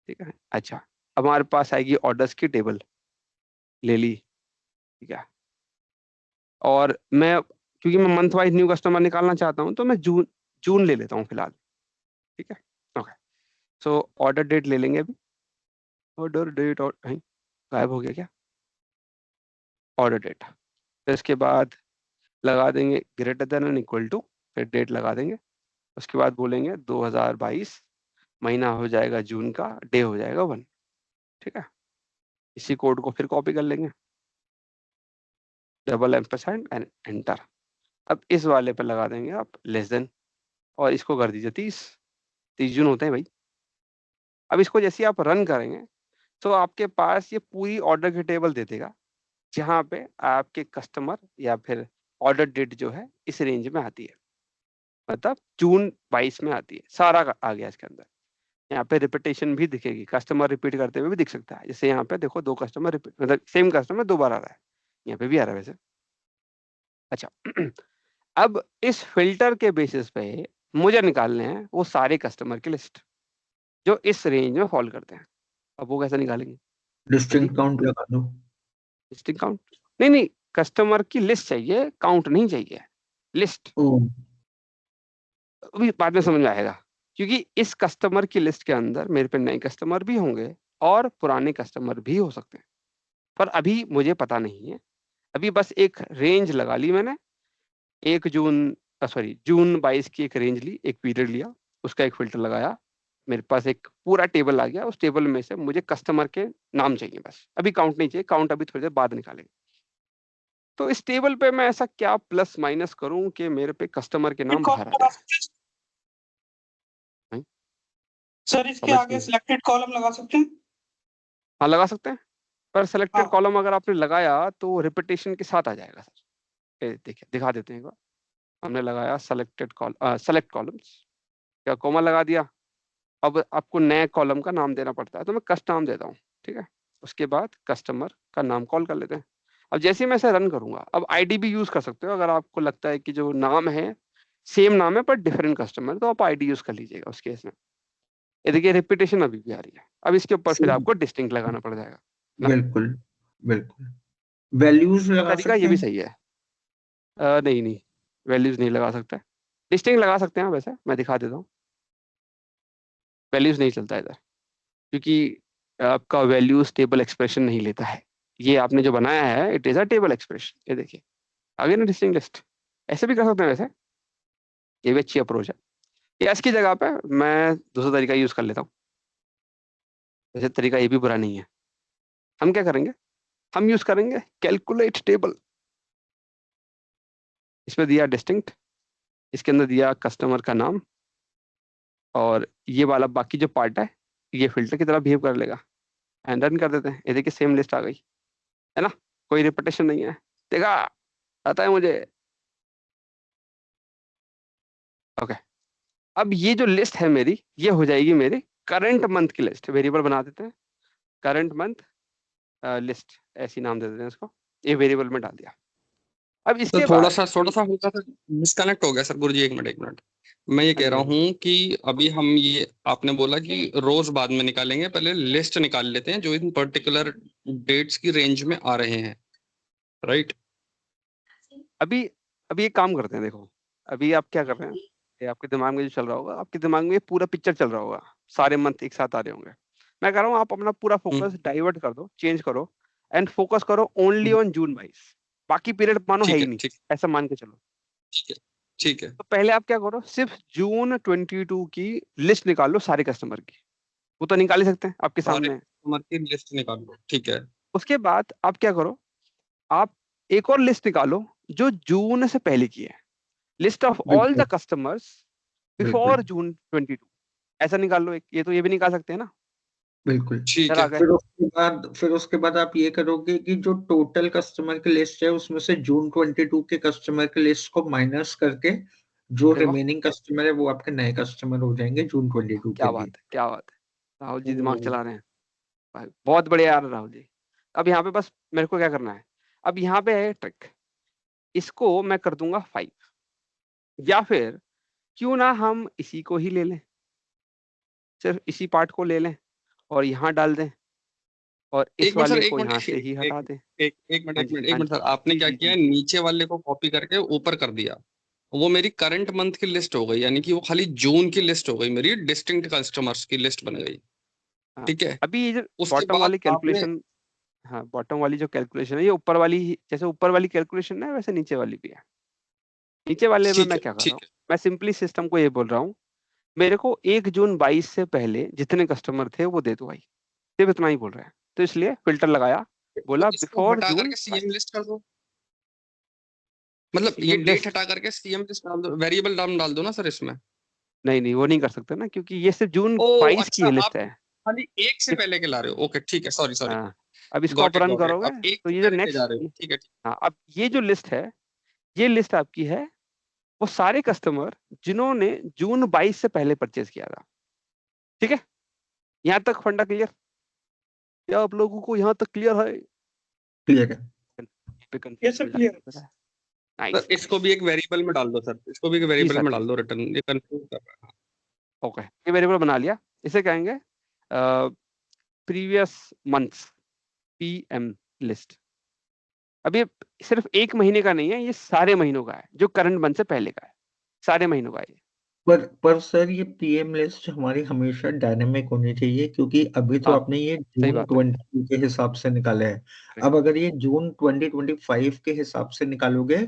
ठीक है। अच्छा, अब हमारे पास आएगी ऑर्डर्स की टेबल, ले ली, ठीक है। और मैं, क्योंकि मैं मंथ वाइज न्यू कस्टमर निकालना चाहता हूँ, तो मैं जून जून ले लेता हूँ फिलहाल, ठीक है। ओके, सो ऑर्डर डेट ले लेंगे अभी, ऑर्डर डेट, और गायब हो गया क्या, ऑर्डर डेट। फिर इसके बाद लगा देंगे greater than and equal to, फिर डेट लगा देंगे, उसके बाद बोलेंगे 2022, महीना हो जाएगा जून का, डे हो जाएगा 1, ठीक है। इसी कोड को फिर कॉपी कर लेंगे, डबल एम्परसेंड एंड एंटर। अब इस वाले पे लगा देंगे आप लेस देन, और इसको कर दीजिए 30 जून होते हैं भाई। अब इसको जैसे आप रन करेंगे तो आपके पास ये पूरी ऑर्डर की टेबल दे देगा, जहाँ पे आपके कस्टमर या फिर ऑर्डर डेट जो है इस रेंज में आती है, मतलब जून 22 में आती है, सारा आ गया इसके अंदर। यहाँ पे रिपीटेशन भी दिखेगी, कस्टमर रिपीट करते हुए भी दिख सकता है, जैसे यहाँ पे देखो 2 कस्टमर रिपीट, मतलब सेम कस्टमर 2 बार आ रहा है, यहाँ पे भी आ रहा है वैसे। अच्छा अब इस फिल्टर के बेसिस पे मुझे निकालने हैं वो सारे कस्टमर की लिस्ट जो इस रेंज में फॉल करते हैं। अब वो कैसे निकालेंगे, डिस्टिंक्ट काउंट लगा दो। लिस्टिंग काउंट, नहीं, कस्टमर की लिस्ट चाहिए, काउंट नहीं चाहिए, लिस्ट। अभी बाद में समझ में आएगा, क्योंकि इस कस्टमर की लिस्ट के अंदर मेरे पे नए कस्टमर भी होंगे और पुराने कस्टमर भी हो सकते हैं, पर अभी मुझे पता नहीं है। अभी बस एक रेंज लगा ली मैंने, 1 जून 22 की एक रेंज ली, एक पीरियड लिया, उसका एक फिल्टर लगाया, मेरे पास एक पूरा टेबल आ गया। उस टेबल में से मुझे कस्टमर के नाम चाहिए बस, अभी काउंट नहीं चाहिए, काउंट अभी थोड़ी देर बाद निकालेंगे। तो इस टेबल पे मैं ऐसा क्या प्लस माइनस करूं कि मेरे पे कस्टमर के नाम बाहर आ जाए। सर इसके समझ आगे नहीं। सिलेक्टेड कॉलम लगा सकते हैं। हाँ लगा सकते हैं, पर सेलेक्टेड हाँ। कॉलम अगर आपने लगाया तो रिपीटेशन के साथ आ जाएगा सर। ये देखिए दिखा देते हैं एक बार। हमने लगाया सेलेक्ट कॉलम्स, क्या कोमा लगा दिया। अब आपको नए कॉलम का नाम देना पड़ता है, तो मैं कस्ट नाम देता हूँ, ठीक है। उसके बाद कस्टमर का नाम कॉल कर लेते हैं। अब जैसे ही मैं इसे रन करूंगा, अब आईडी भी यूज कर सकते हो अगर आपको लगता है कि जो नाम है सेम नाम है पर डिफरेंट कस्टमर, तो आप आईडी यूज कर लीजिएगा उस केस में। ये देखिए रिपीटेशन अभी भी आ रही है। अब इसके ऊपर फिर आपको डिस्टिंक्ट लगाना पड़ जाएगा ना। बिल्कुल बिल्कुल। वैल्यूज लगा तरीका सकते ये भी हैं? सही है। नहीं नहीं, वैल्यूज नहीं लगा सकता है। डिस्टिंक्ट लगा सकते हैं वैसे, मैं दिखा देता हूँ। वैल्यूज नहीं चलता इधर, क्योंकि आपका वैल्यूज टेबल एक्सप्रेशन नहीं लेता है। ये आपने जो बनाया है it is a table expression. ये देखिए आगे ना डिस्टिंक्ट लिस्ट, ऐसे भी कर सकते हैं वैसे, ये भी अच्छी अप्रोच है। या इसकी जगह पे मैं दूसरा तरीका यूज कर लेता हूँ। वैसे तरीका ये भी बुरा नहीं है। हम क्या करेंगे, हम यूज करेंगे कैलकुलेट टेबल। इसमें दिया डिस्टिंक्ट, इसके अंदर दिया कस्टमर का नाम, और ये वाला बाकी जो पार्ट है ये फिल्टर की तरह बिहेव कर लेगा। एंड रन कर देते हैं। ये देखिए सेम लिस्ट आ गई है ना, कोई रिपीटेशन नहीं है। देखा, आता है मुझे। ओके, अब ये जो लिस्ट है मेरी, ये हो जाएगी मेरी करंट मंथ की लिस्ट। वेरिएबल बना देते हैं, करंट मंथ लिस्ट, ऐसी नाम दे देते हैं इसको। ये वेरिएबल में डाल दिया। अब तो इसके थोड़ा बाद सा हल्का सा डिस्कनेक्ट हो गया सर। गुरुजी एक मिनट। मैं ये हाँ कह जी रहा हाँ जी, हूँ कि अभी हम ये आपने बोला कि रोज बाद में निकालेंगे, पहले लिस्ट निकाल लेते हैं जो इन पर्टिकुलर डेट्स की रेंज में आ रहे हैं, राइट? अभी अभी एक काम करते हैं। देखो अभी आप क्या कर रहे हैं, ये आपके दिमाग में जो चल रहा होगा, आपके दिमाग में ये पूरा पिक्चर चल रहा होगा, सारे मंथ एक साथ आ रहे होंगे। मैं कह रहा हूँ आप अपना पूरा फोकस हम्म, डाइवर्ट कर दो, चेंज करो, एंड फोकस करो ओनली हम्म, ऑन जून 22। बाकी पीरियड मानो है ठीक ही है, नहीं, ठीक ऐसा मान के चलो। ठीक है, ठीक है। तो पहले आप क्या करो, सिर्फ जून 22 की लिस्ट निकाल लो सारे कस्टमर की। वो तो निकाल ही सकते हैं आपके सारे सामने है। कस्टमर की लिस्ट निकाल लो, ठीक है। उसके बाद आप क्या करो, आप एक और लिस्ट निकालो जो जून से पहले की है। लिस्ट ऑफ ऑल बिल्कुल द कस्टमर्स बिल्कुल बिफोर जून 22, ऐसा निकाल लो एक। ये तो ये भी निकाल सकते हैं ना। बिल्कुल। ठीक इधर आ है। गए। फिर उसके बाद आप ये करोगे कि जो टोटल कस्टमर की लिस्ट है उसमें से जून 22 के कस्टमर की लिस्ट को माइनस करके जो देखो रिमेनिंग कस्टमर है वो आपके नए कस्टमर हो जाएंगे जून 22 के क्या लिए। बात है, क्या बात है। राहुल जी दिमाग ओ, चला रहे हैं भाई, बहुत बढ़िया यार राहुल जी। अब यहाँ पे बस मेरे को क्या करना है, अब यहाँ पे है ट्रिक। इसको मैं कर दूंगा 5, या फिर क्यों ना हम इसी को ही ले लें, सिर्फ इसी पार्ट को ले लें और यहाँ डाल दें, और इस एक मिनट सर, वाले एक को मिनट, यहाँ से ही एक हटा दें। एक मिनट, हाँ एक जी मिनट, एक हाँ मिनट जी सर, आपने जी क्या जी किया जी है, नीचे वाले को कॉपी करके ऊपर कर दिया। वो मेरी करंट मंथ की लिस्ट हो गई, यानी कि वो खाली जून की लिस्ट हो गई, मेरी डिस्टिंक्ट कस्टमर्स की लिस्ट बन गई। हाँ। ठीक है। अभी ये जो उसके बॉटम बाद वाली आपने, कैलकुलेशन, हाँ बॉटम वाली जो कैलकुलेशन है ये ऊपर वाली जैसे ऊपर वाली कैलकुलेशन है वैसे नीचे वाली भी है। नीचे वाले में ठीक मैं है, क्या कर रहा ठीक हूँ, है। मैं सिंपली सिस्टम को ये बोल रहा हूँ, मेरे को 1 जून 22 से पहले जितने कस्टमर थे वो दे दो भाई। सिर्फ इतना ही बोल रहे हैं, तो इसलिए फिल्टर लगाया, तो बोला इसको बिफोर हटा जून करके सीएम 22। लिस्ट कर दो। मतलब ये सीएम डेट लिस्ट, हटा करके सीएम लिस्ट डाल दो, वेरिएबल नाम डाल दो ना सर इसमें। नहीं नहीं वो नहीं कर सकते ना, क्योंकि ये सिर्फ जून ओ 22 अच्छा, की लिस्ट आप है। खाली एक से सिर्फ पहले के ला रहे हो। ओके, ठीक है, सॉरी सॉरी। हाँ, अब इसको आप got it, run got it. करोगे अब एक तो से ये जो पहले के जा नेक्स्ट, रहे हो, ठीक है, ठीक हाँ अब ये जो लिस्ट है, ये लिस्ट आपकी है वो सारे कस्टमर जिन्होंने जून 22 से पहले परचेज किया था। ठीक है, यहाँ तक फंडा क्लियर? क्या आप लोगों को यहाँ तक क्लियर है? क्लियर है। पे यस कंफ्यूजन सर, हो क्लियर। जाता है। सर नाइस इसको नाइस। भी एक वेरिएबल में डाल दो सर, इसको भी एक जी वेरिएबल सर में जी, डाल दो, रिटर्न ये कंफ्यूज कर रहा है। ओके ये वेरिएबल बना लिया। इसे कहेंगे प्रीवियस मंथ्स, पीएम लिस्ट। अब ये सिर्फ एक महीने का नहीं है, ये सारे महीनों का है, जो करंट मंथ से पहले का है, सारे महीनों का है ये। पर सर ये पीएम लिस्ट हमारी हमेशा डायनेमिक होनी चाहिए क्योंकि अभी तो हाँ आपने ये सही जून बात है। 22 के हिसाब से निकाला है। Correct. अब अगर ये जून 2025 के हिसाब से निकालोगे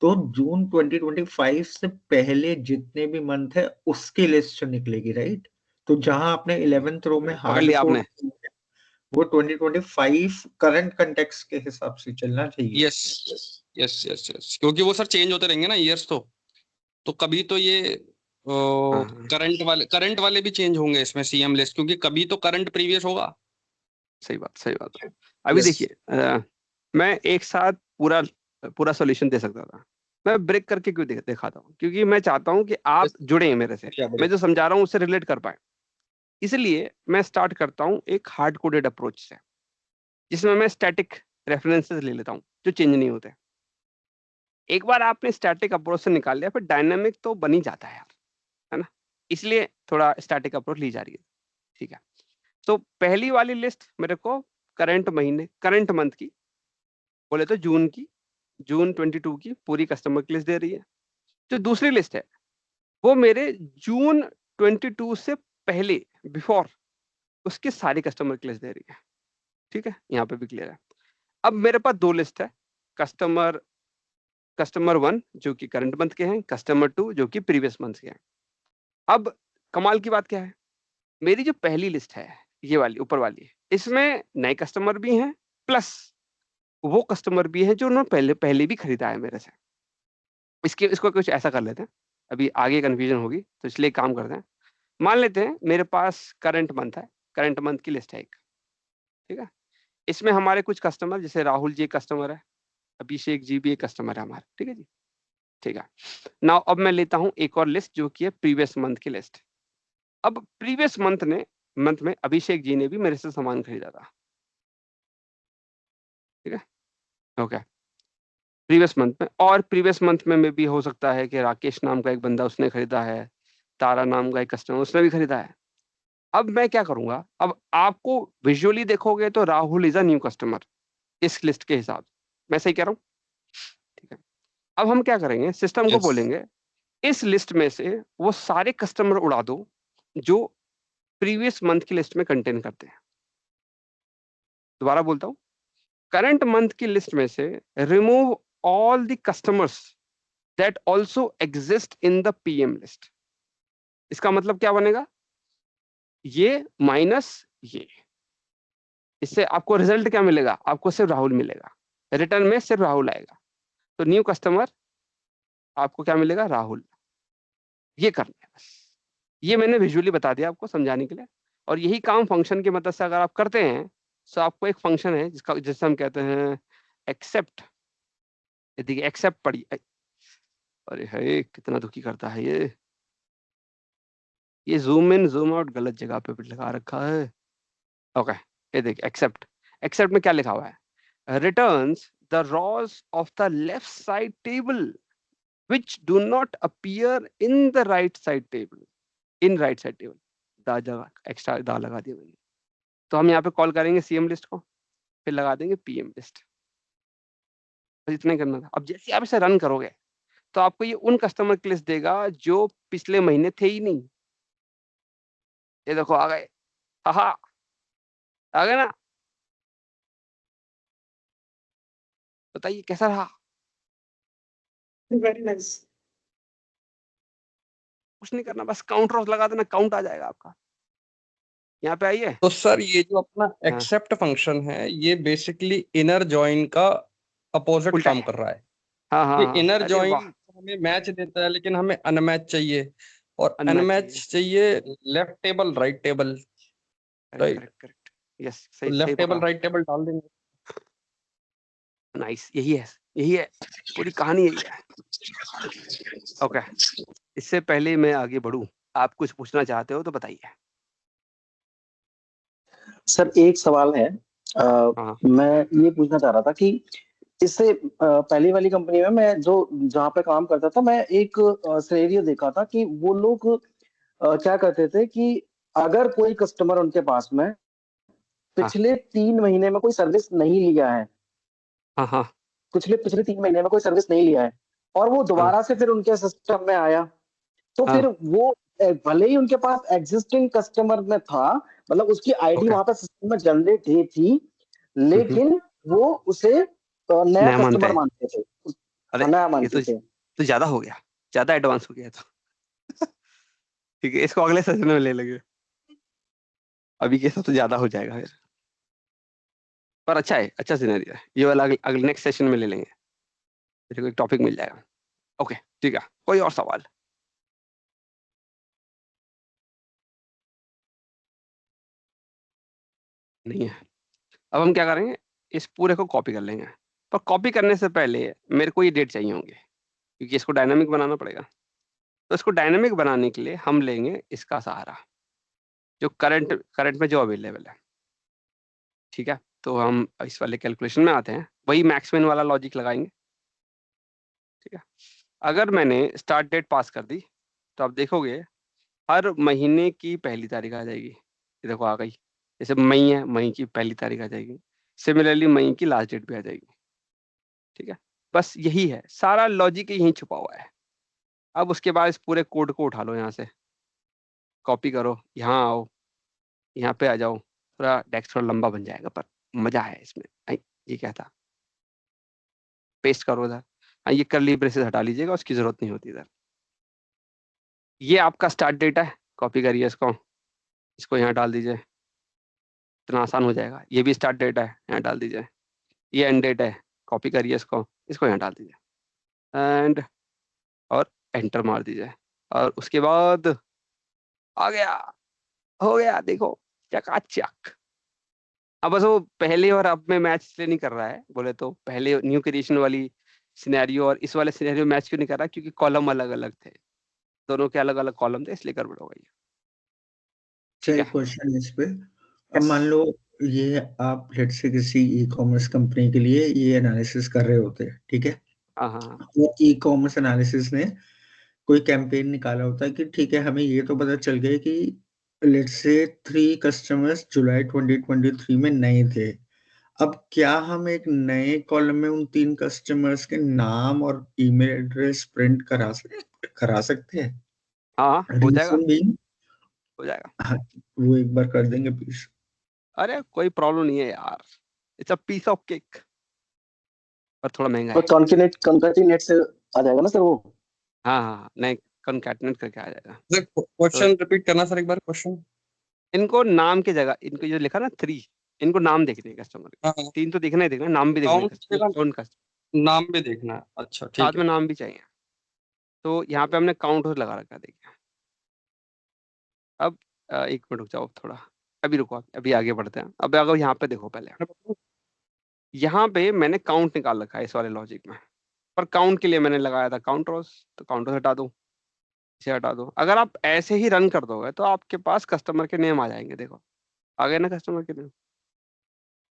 तो जून 2025 से पहले जितने भी मंथ है उसकी लिस्ट निकलेगी, राइट? तो जहां आपने 11th रो में पकड़ हार्ड लिया कोड आपने। वो 2025 करंट कंटेक्स्ट के हिसाब से चलना चाहिए। यस यस यस यस, क्योंकि वो सर चेंज होते रहेंगे ना ईयर्स, तो कभी तो ये हाँ हाँ करंट वाले भी चेंज होंगे इसमें सीएम लिस्ट, क्योंकि कभी तो करंट प्रीवियस होगा। सही बात। अभी Yes. देखिए मैं एक साथ पूरा सॉल्यूशन दे सकता था, मैं ब्रेक करके क्यों दिखाता हूँ, क्योंकि मैं चाहता हूँ कि आप जुड़े मेरे से, क्या मैं जो समझा रहा हूँ उससे रिलेट कर पाए। इसलिए मैं स्टार्ट करता हूँ एक हार्ड कोडेड अप्रोच से, जिसमें मैं स्टैटिक रेफरेंसेस ले लेता हूँ जो चेंज नहीं होते। एक बार आपने स्टैटिक अप्रोच से निकाल लिया, फिर डायनामिक तो बन ही जाता है यार, है ना। इसलिए थोड़ा स्टैटिक अप्रोच ली जा रही है, ठीक है। तो पहली वाली लिस्ट मेरे को करंट मंथ की बोले तो जून 22 की पूरी कस्टमर की लिस्ट दे रही है। जो दूसरी लिस्ट है वो मेरे जून 22 से पहले बिफोर उसके सारी कस्टमर की लिस्ट दे रही है, ठीक है। यहाँ पे भी क्लियर है। अब मेरे पास दो लिस्ट है, कस्टमर 1 जो कि करंट मंथ के हैं, कस्टमर 2 जो कि प्रीवियस मंथ के हैं। अब कमाल की बात क्या है, मेरी जो पहली लिस्ट है ये वाली ऊपर वाली, इसमें नए कस्टमर भी हैं प्लस वो कस्टमर भी है जो उन्होंने पहले भी खरीदा है मेरे से। इसको कुछ ऐसा कर लेते हैं, अभी आगे कंफ्यूजन होगी तो इसलिए काम करते हैं। मान लेते हैं मेरे पास करंट मंथ है, करंट मंथ की लिस्ट है एक, ठीक है। इसमें हमारे कुछ कस्टमर, जैसे राहुल जी एक कस्टमर है, अभिषेक जी भी एक कस्टमर है हमारे, ठीक है जी, ठीक है। नाउ अब मैं लेता हूं एक और लिस्ट जो कि है प्रीवियस मंथ की लिस्ट। अब प्रीवियस मंथ में अभिषेक जी ने भी मेरे से सामान खरीदा था, ठीक है, ओके। प्रीवियस मंथ में, और प्रीवियस मंथ में भी हो सकता है कि राकेश नाम का एक बंदा उसने खरीदा है, तारा नाम का एक कस्टमर उसने भी खरीदा है। अब मैं क्या करूंगा, अब आपको विजुअली देखोगे तो Rahul is a new customer इस लिस्ट के हिसाब से, मैं सही कह रहा हूँ, ठीक है। अब हम क्या करेंगे, सिस्टम को Yes. बोलेंगे इस लिस्ट में से वो सारे कस्टमर उड़ा दो जो प्रीवियस मंथ की लिस्ट में कंटेन करते हैं। दोबारा बोलता हूँ, करंट मंथ की लिस्ट में से remove all the customers that also exist in the PM list. इसका मतलब क्या बनेगा, ये माइनस ये, इससे आपको रिजल्ट क्या मिलेगा, आपको सिर्फ राहुल मिलेगा, रिटर्न में सिर्फ राहुल आएगा। तो न्यू कस्टमर आपको क्या मिलेगा, राहुल। ये करना है बस, ये मैंने विजुअली बता दिया आपको समझाने के लिए। और यही काम फंक्शन की मदद से अगर आप करते हैं तो आपको एक फंक्शन है जिसे हम कहते हैं एक्सेप्ट। देखिए एक्सेप्ट पढ़ी, अरे है कितना दुखी करता है ये जूम इन जूम आउट गलत जगह पे लगा रखा है। ओके, ये देखिए एक्सेप्ट में क्या लिखा हुआ है, returns the rows of the left side table which do not appear in the right side table, in right side table, दा जगह एक्स्ट्रा दा लगा दिया मैंने। तो हम यहाँ पे कॉल करेंगे सीएम लिस्ट को, फिर लगा देंगे पीएम लिस्ट, बस इतना ही करना था। अब जैसे आप इसे रन करोगे तो आपको ये उन कस्टमर की लिस्ट देगा जो पिछले महीने थे ही नहीं। ये देखो आ गए, हाँ आ गए ना, बताइए कैसा रहा। Very nice. कुछ नहीं करना, बस काउंट रॉस लगा देना, काउंट आ जाएगा आपका। यहाँ पे आइए। तो सर ये जो अपना हाँ, एक्सेप्ट फंक्शन है ये बेसिकली इनर जॉइन का अपोजिट उल्टा काम है। कर रहा है। हाँ हाँ ये हाँ, इनर अरे वाह, जॉइन हमें मैच देता है लेकिन हमें अनमैच चाहिए, और अनमैच अनमैच चाहिए, चाहिए left table right table, correct right. Correct correct, yes तो सही सही लेफ्ट टेबल पकड़ा, राइट टेबल डाल देंगे। नाइस, यही है पूरी कहानी यही है। ओके, इससे पहले मैं आगे बढ़ूं, आप कुछ पूछना चाहते हो तो बताइए। सर एक सवाल है। हाँ मैं ये पूछना चाह रहा था कि इससे पहली वाली कंपनी में मैं जो जहाँ पे काम करता था, मैं एक सिनेरियो देखा था कि वो लोग क्या करते थे कि अगर कोई कस्टमर उनके पास में हाँ पिछले 3 महीने में कोई सर्विस नहीं लिया है, हाँ हाँ पिछले पिछले 3 महीने में कोई सर्विस नहीं लिया है, और वो हाँ दोबारा से फिर उनके सिस्टम में आया, तो हाँ, फिर वो भले ही उनके पास एग्जिस्टिंग कस्टमर में था, मतलब उसकी आईडी ओके, वहां पे सिस्टम में जनरेट हुई थी, लेकिन वो उसे नया नया मानते कस्टमर हैं। मानते थे, अरे नया ये मानते थे। तो ज्यादा हो गया, ज्यादा एडवांस हो गया तो ठीक है, इसको अगले सेशन में ले लेंगे, अभी के सब तो ज्यादा हो जाएगा फिर। पर अच्छा है, अच्छा सिनेरियो है ये वाला, अगले नेक्स्ट सेशन में ले लेंगे, फिर कोई टॉपिक मिल जाएगा। ओके ठीक है, कोई और सवाल? नहीं है, अब हम क्या करेंगे, इस पूरे को कॉपी कर लेंगे, पर कॉपी करने से पहले मेरे को ये डेट चाहिए होंगे, क्योंकि इसको डायनामिक बनाना पड़ेगा। तो इसको डायनामिक बनाने के लिए हम लेंगे इसका सहारा, जो करंट में जो अवेलेबल है। ठीक है, तो हम इस वाले कैलकुलेशन में आते हैं, वही मैक्समिन वाला लॉजिक लगाएंगे। ठीक है, अगर मैंने स्टार्ट डेट पास कर दी तो आप देखोगे हर महीने की पहली तारीख आ जाएगी। ये देखो आ गई, जैसे मई है, मई की पहली तारीख आ जाएगी। सिमिलरली मई की लास्ट डेट भी आ जाएगी। ठीक है, बस यही है, सारा लॉजिक यहीं छुपा हुआ है। अब उसके बाद इस पूरे कोड को उठा लो, यहाँ से कॉपी करो, यहाँ आओ, यहाँ पे आ जाओ। थोड़ा डेस्क थोड़ा लंबा बन जाएगा, पर मजा है इसमें। ये क्या था, पेस्ट करो इधर। हाँ, ये कर्ली ब्रेसेस हटा लीजिएगा, उसकी जरूरत नहीं होती इधर। ये आपका स्टार्ट डेट है, कॉपी करिए इसको यहाँ डाल दीजिए, इतना आसान हो जाएगा। ये भी स्टार्ट डेट है, यहाँ डाल दीजिए। ये एंड डेट है, कॉपी करिए इसको यहाँ डाल दीजिए एंड और एंटर मार दीजिए। और उसके बाद आ गया, हो गया, देखो चकाचक। अब बस वो पहले और अब में मैच इसलिए नहीं कर रहा है, बोले तो पहले न्यू क्रिएशन वाली सिनेरियो और इस वाले सिनेरियो मैच क्यों नहीं कर रहा, क्योंकि कॉलम अलग अलग थे, दोनों के अलग अलग कॉलम थे, इसलिए गड़बड़ हो गई। अच्छा, ठीक एक है, क्वेश्चन है इस पे। अब Yes. मान लो ये आप लेट्स से किसी ई कॉमर्स कंपनी के लिए ये एनालिसिस कर रहे होते हैं, ठीक है। हाँ हाँ हाँ। वो ई कॉमर्स एनालिसिस ने कोई कैंपेन निकाला होता है कि ठीक है, हमें ये तो पता चल गया कि लेट्स से 3 कस्टमर्स जुलाई 2023 में नए थे। अब क्या हम एक नए कॉलम में उन 3 कस्टमर्स के नाम और ईमेल एड्रेस प्रिंट करा सकते हैं? हाँ हो जाएगा, रीजन बीइंग, हो जाएगा। हाँ, वो एक बार कर देंगे प्लीज। अरे कोई प्रॉब्लम नहीं है यार, it's a piece of cake, पर थोड़ा महंगा और है। कॉन्केटिनेट से आ जाएगा ना सर वो? हाँ हाँ हाँ, नहीं कंकैटिनेट करके आ जाएगा। तो क्वेश्चन रिपीट करना सर एक बार, क्वेश्चन। इनको नाम की जगह, इनको जो लिखा ना 3, इनको नाम देखने कस्टमर के, हाँ हाँ, 3 तो दिखना ही दिखना, नाम भी देखने काउंट कस्टमर, कौन कस्टमर, नाम भी देखना है। अच्छा साथ ठीक है। में नाम भी चाहिए। तो यहाँ पे हमने काउंट लगा रखा है, देखिए। अब एक मिनट रुक जाओ थोड़ा, अभी रुको, अभी आगे बढ़ते हैं। अब अगर यहाँ पे देखो, पहले यहाँ पे मैंने काउंट निकाल रखा है इस वाले लॉजिक में, पर काउंट के लिए मैंने लगाया था काउंट रोज, तो काउंट रोज हटा दो, इसे हटा दो। अगर आप ऐसे ही रन कर दोगे तो आपके पास कस्टमर के नेम आ जाएंगे, देखो आ गए ना कस्टमर के नेम।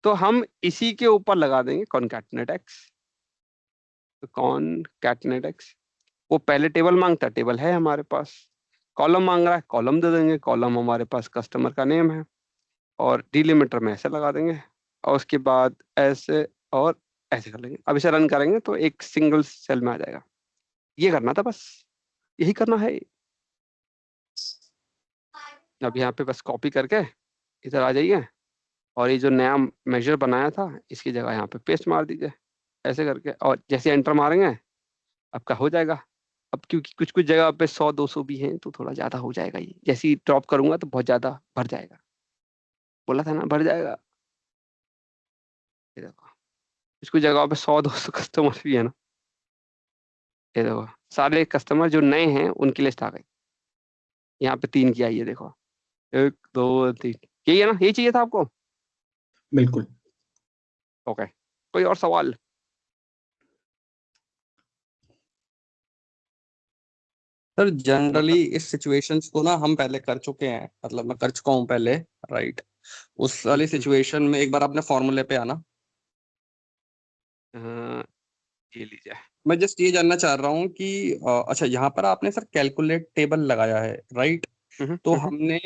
तो हम इसी के ऊपर लगा देंगे कॉनकैटनेट एक्स। तो कॉनकैटनेट एक्स, वो पहले टेबल मांगता है, टेबल है हमारे पास। कॉलम मांग रहा है, कॉलम दे देंगे, कॉलम हमारे पास कस्टमर का नेम है। और डिलिमीटर में ऐसे लगा देंगे, और उसके बाद ऐसे और ऐसे कर लेंगे। अब इसे रन करेंगे तो एक सिंगल सेल में आ जाएगा। ये करना था बस, यही करना है। अब यहाँ पे बस कॉपी करके इधर आ जाइए, और ये जो नया मेजर बनाया था इसकी जगह यहाँ पे पेस्ट मार दीजिए, ऐसे करके। और जैसे एंटर मारेंगे आपका हो जाएगा। अब क्योंकि कुछ कुछ जगह पे 100-200 भी हैं, तो थोड़ा ज़्यादा हो जाएगा। ये जैसे ही ड्रॉप करूंगा तो बहुत ज़्यादा भर जाएगा, बोला था ना भर जाएगा। ये देखो, कुछ कुछ जगह पे 100-200 कस्टमर भी है ना। ये देखो, सारे कस्टमर जो नए हैं उनकी लिस्ट आ गई। यहाँ पे 3 की आई है, देखो 1 2 3, यही है ना, यही चाहिए था आपको। बिल्कुल। ओके, कोई और सवाल? सर जनरली इस सिचुएशंस को ना हम पहले कर चुके हैं, मतलब मैं कर चुका हूँ पहले, राइट। उस वाली सिचुएशन में एक बार आपने फॉर्मूले पे आना। ये लीजिए। मैं जस्ट ये जानना चाह रहा हूँ कि अच्छा यहाँ पर आपने सर कैलकुलेट टेबल लगाया है, राइट। तो हमने,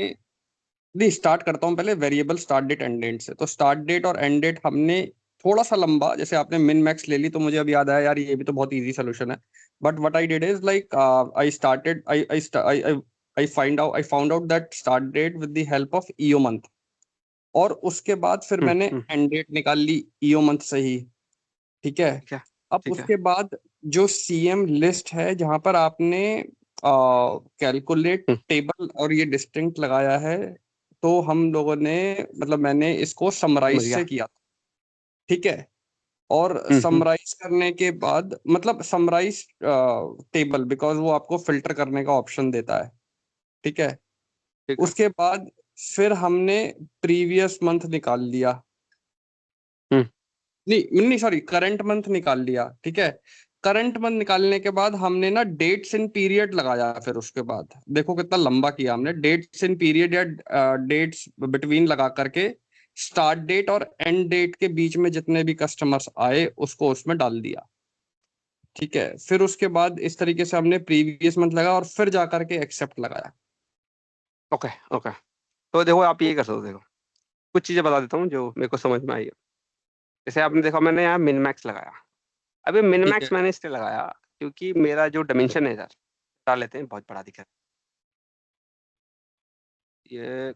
नहीं स्टार्ट करता हूँ पहले variable start date end date से। तो स्टार्ट डेट और एंड डेट हमने थोड़ा सा लंबा, जैसे आपने मिन मैक्स ले ली तो मुझे अब याद आया यार, ये भी तो बहुत इजी सोल्यूशन है। But what I did is like I started I found out that start date with the help of EO month, और उसके बाद फिर मैंने एंड डेट निकाल ली ईओ मंथ से ही। ठीक है। ठीक है, अब ठीक है। उसके बाद जो सीएम लिस्ट है जहां पर आपने कैलकुलेट टेबल और ये डिस्टिंक्ट लगाया है, तो हम लोगों ने, मतलब मैंने इसको समराइज समझ गया। से किया। ठीक है। और हम्म। समराइज करने के बाद, मतलब समराइज टेबल, बिकॉज वो आपको फिल्टर करने का ऑप्शन देता है। ठीक है। ठीक है। उसके बाद फिर हमने प्रीवियस मंथ निकाल लिया। नहीं सॉरी, करंट मंथ निकाल लिया, ठीक है। करंट मंथ निकालने के बाद हमने ना डेट्स इन पीरियड लगाया, फिर उसके बाद देखो कितना लंबा किया हमने, डेट्स इन पीरियड या डेट्स बिटवीन लगा करके स्टार्ट डेट और एंड डेट के बीच में जितने भी कस्टमर्स आए उसको उसमें डाल दिया, ठीक है। फिर उसके बाद इस तरीके से हमने प्रीवियस मंथ लगा और फिर जा करके एक्सेप्ट लगाया। ओके ओके, तो देखो आप ये कर सकते हो, देखो कुछ चीजें बता देता हूँ जो मेरे को समझ में आई है। जैसे आपने देखा मैंने यहाँ मिन मैक्स लगाया। अभी मिन ठीक मैक्स है। मैंने इसलिए लगाया क्योंकि मेरा जो डायमेंशन है इधर डाल लेते हैं, बहुत बड़ा दिख रहा है ये।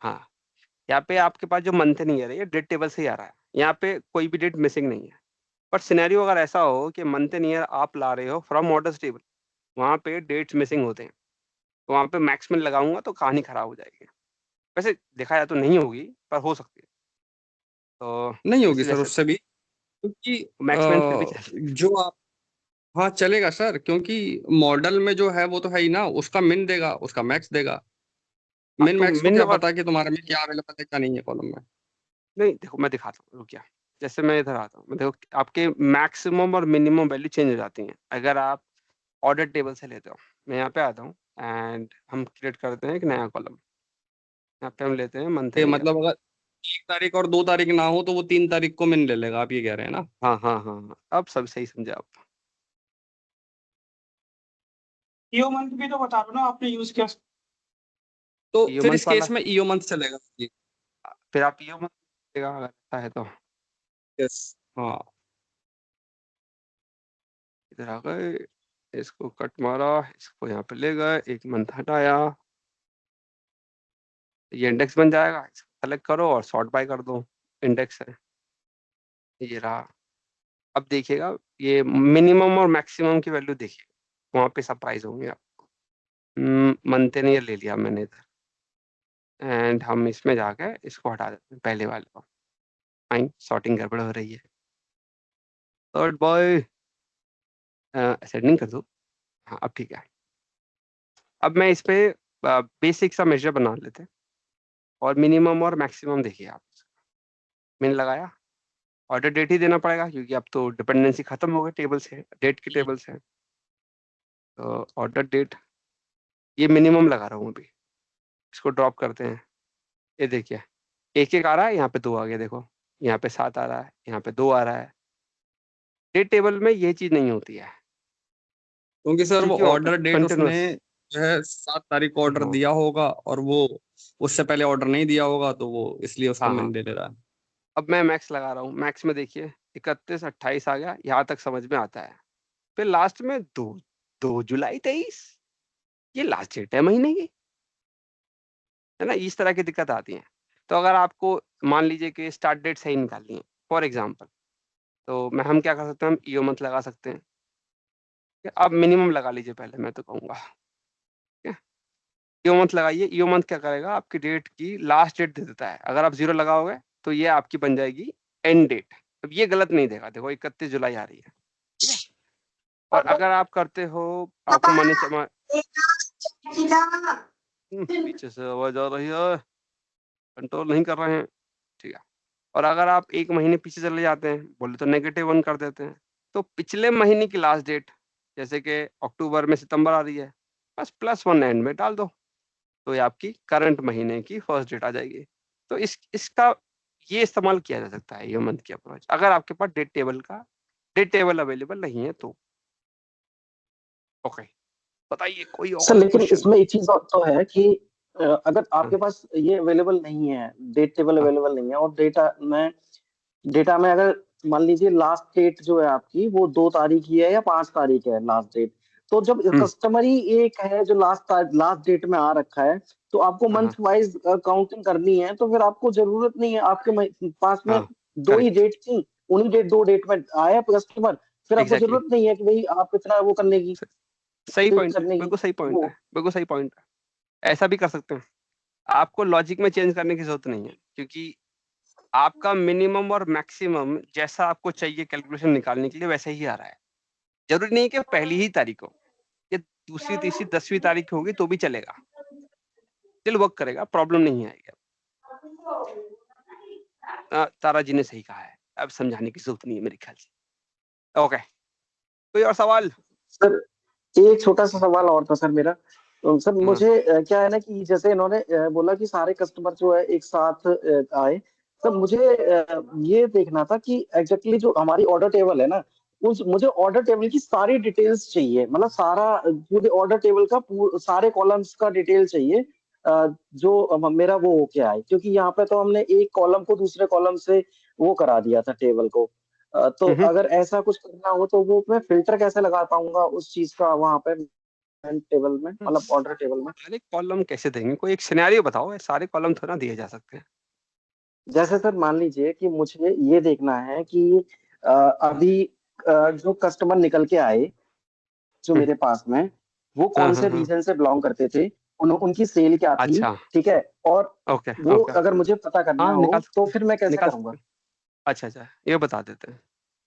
हाँ, यहाँ पे आपके पास जो मंथ नहीं आ रही है डेट टेबल से ही आ रहा है, यहाँ पे कोई भी डेट मिसिंग नहीं है। बट सिनेरियो अगर ऐसा हो कि मंथ ईयर आप ला रहे हो फ्रॉम ऑर्डर्स टेबल, वहाँ पे डेट्स मिसिंग होते हैं, तो वहाँ पे मैक्स में लगाऊंगा तो कहानी खराब हो जाएगी। वैसे देखा जाए तो नहीं होगी, पर हो सकती है, तो नहीं होगी इसी वजह सर से उससे भी, क्योंकि मैक्स में फिर भी चल। जो आप, हाँ चलेगा सर, क्योंकि मॉडल में जो है वो तो है ही ना, उसका मिन देगा उसका मैक्स देगा। मिन तो मैक्स को मिन क्या और पता कि तुम्हारे में क्या अवेलेबल है क्या नहीं है कॉलम में। नहीं, देखो मैं दिखाता हूँ, रुकिए। जैसे मैं इधर आता हूँ, मैं देखो आपके मैक्सिमम और मिनिमम वैल्यू चेंज हो जाती हैं अगर आप ऑर्डर टेबल से लेते हो। मैं यहाँ पे आता हूँ एंड हम क्रिएट करते हैं एक नया कॉलम। यहाँ पे हम लेते हैं मंथ ये एंड ईयर। मतलब अगर 1 तारीख और 2 तारीख ना हो तो वो 3 तारीख को मिन ले लेगा, आप ये कह रहे हैं ना। हाँ हाँ हाँ हाँ, अब सब सही समझे आप। ईओ मंथ भी तो बता दो ना आपने यूज किया। तो ईओ फिर मंथ इस वाला, केस में ईओ मंथ चलेगा जी। फिर आप ईओ मंथ देगा अगर ऐसा है तो। यस। हाँ। इधर आ गए, इसको कट मारा, इसको यहाँ पे ले गए, एक मंथ हटाया, ये इंडेक्स बन जाएगा। इसको सेलेक्ट करो और सॉर्ट बाय कर दो, इंडेक्स है ये रहा। अब देखिएगा ये मिनिमम और मैक्सिमम की वैल्यू देखिए, वहाँ पे सरप्राइज होंगे आप। मंथ ईयर ले लिया मैंने इधर, एंड हम इसमें जाके इसको हटा देते हैं पहले वाले को। फाइन, सॉर्टिंग गड़बड़ हो रही है। थर्ड बॉय सेटिंग कर दो। हाँ अब ठीक है। अब मैं इस पे बेसिक सा मेजर बना लेते हैं, और मिनिमम और मैक्सिमम देखिए आप। मैंने लगाया, ऑर्डर डेट ही देना पड़ेगा क्योंकि अब तो डिपेंडेंसी खत्म हो गई टेबल से, डेट की टेबल से। तो ऑर्डर डेट ये मिनिमम लगा रहा हूँ अभी, इसको ड्रॉप करते हैं। ये देखिए एक एक आ रहा है, यहाँ पे 2 आ गया, देखो यहाँ पे 7 आ रहा है, यहाँ पे 2 आ रहा है। डेट टेबल में ये चीज नहीं होती है क्योंकि सर वो क्योंकि ऑर्डर डेट उसने कंटिन्यूस। जो है 7 तारीख को ऑर्डर हाँ दिया होगा और वो उससे पहले ऑर्डर नहीं दिया होगा, तो वो इसलिए उसको हाँ मिन हाँ। दे दे रहा है। अब मैं मैक्स लगा रहा हूँ, मैक्स में देखिए 31 28 आ गया, यहाँ तक समझ में आता है। फिर लास्ट में 2 जुलाई 23, ये लास्ट डेट है महीने की, है ना। इस तरह की दिक्कत आती है। तो अगर आपको मान लीजिए कि स्टार्ट डेट सही निकालनी है फॉर एग्जाम्पल, तो मैं हम क्या कर सकते हैं, हम ईओ मंथ लगा सकते हैं। अब मिनिमम लगा लीजिए पहले, मैं तो कहूँगा ईओ मंथ लगाइए। ईओ मंथ क्या करेगा, आपकी डेट की लास्ट डेट दे देता है। अगर आप 0 लगाओगे तो ये आपकी बन जाएगी एंड डेट। अब ये गलत नहीं देगा, देखो 31 जुलाई आ रही है, ठीक है। और अगर आप करते हो, आपको मानिए पीछे से आवाज आ रही है, कंट्रोल नहीं कर रहे हैं, ठीक है। और अगर आप 1 महीने पीछे चले जाते हैं, बोले तो -1 कर देते हैं, तो पिछले महीने की लास्ट डेट, जैसे कि अक्टूबर में सितंबर आ रही है, बस +1 एंड में डाल दो, तो ये आपकी करंट महीने की फर्स्ट डेट आ जाएगी। तो इसका ये इस्तेमाल किया जा सकता है, ये मंथ की अप्रोच, अगर आपके पास डेट टेबल अवेलेबल नहीं है तो। ओके, बताइए कोई सर और लेकिन क्वेश्चन। इसमें एक चीज और तो है कि अगर हाँ आपके पास ये अवेलेबल नहीं है, डेट टेबल हाँ अवेलेबल नहीं है, और डेटा में अगर मान लीजिए लास्ट डेट जो है आपकी वो 2 तारीख की है या 5 तारीख है लास्ट डेट, तो जब कस्टमर ही एक है जो लास्ट डेट में आ रखा है, तो आपको हाँ मंथ वाइज काउंटिंग करनी है, तो फिर आपको जरूरत नहीं है, आपके पास में हाँ, 2 ही करेक्ट, डेट थी, उन्हीं 2 डेट में आया कस्टमर, फिर आपको एग्जैक्टली, जरूरत नहीं है कि भाई आप इतना वो करने की, सही स्विच पॉइंट है, करने की बिल्कुल सही पॉइंट है, वो। बिल्कुल सही पॉइंट है। ऐसा भी कर सकते हैं, आपको लॉजिक में चेंज करने की जरूरत नहीं है, क्योंकि आपका मिनिमम और मैक्सिमम जैसा आपको चाहिए कैलकुलेशन निकालने के लिए वैसे ही आ रहा है। जरूरी नहीं कि पहली ही तारीख हो, ये दूसरी तीसरी 10वीं तारीख होगी तो भी चलेगा, स्टिल वर्क करेगा, प्रॉब्लम नहीं आएगी। तारा जी ने सही कहा है, अब समझाने की जरूरत नहीं है मेरे ख्याल से। ओके, कोई और सवाल? सर एक छोटा सा सवाल और था सर मेरा। सर मुझे क्या है ना कि जैसे इन्होंने बोला कि सारे कस्टमर जो है एक साथ आए। सर मुझे ये देखना था कि एग्जैक्टली जो हमारी ऑर्डर टेबल है ना, उस मुझे ऑर्डर टेबल की सारी डिटेल्स चाहिए, मतलब सारा पूरे ऑर्डर टेबल का सारे कॉलम्स का डिटेल चाहिए, जो मेरा वो होके आए। क्योंकि यहाँ पे तो हमने एक कॉलम को दूसरे कॉलम से वो करा दिया था टेबल को। तो अगर ऐसा कुछ करना हो तो वो मैं फिल्टर कैसे लगा पाऊंगा उस चीज का वहां पे टेबल में, मतलब ऑर्डर टेबल में? सारे कॉलम कैसे देंगे? कोई एक सिनेरियो बताओ, सारे कॉलम थोड़ा दिए जा सकते हैं। जैसे सर मान लीजिए कि मुझे ये देखना है कि अभी जो कस्टमर निकल के आए जो मेरे पास में, वो कौन से रीजन से बिलोंग करते थे, उनकी सेल क्या थी, अच्छा, ठीक है? और ओके वो ओके, अगर मुझे पता करना हाँ हो निकाल तो सकते फिर मैं हैं, कैसे निकाल करूंगा? सकते हैं। अच्छा अच्छा, ये बता देते हैं।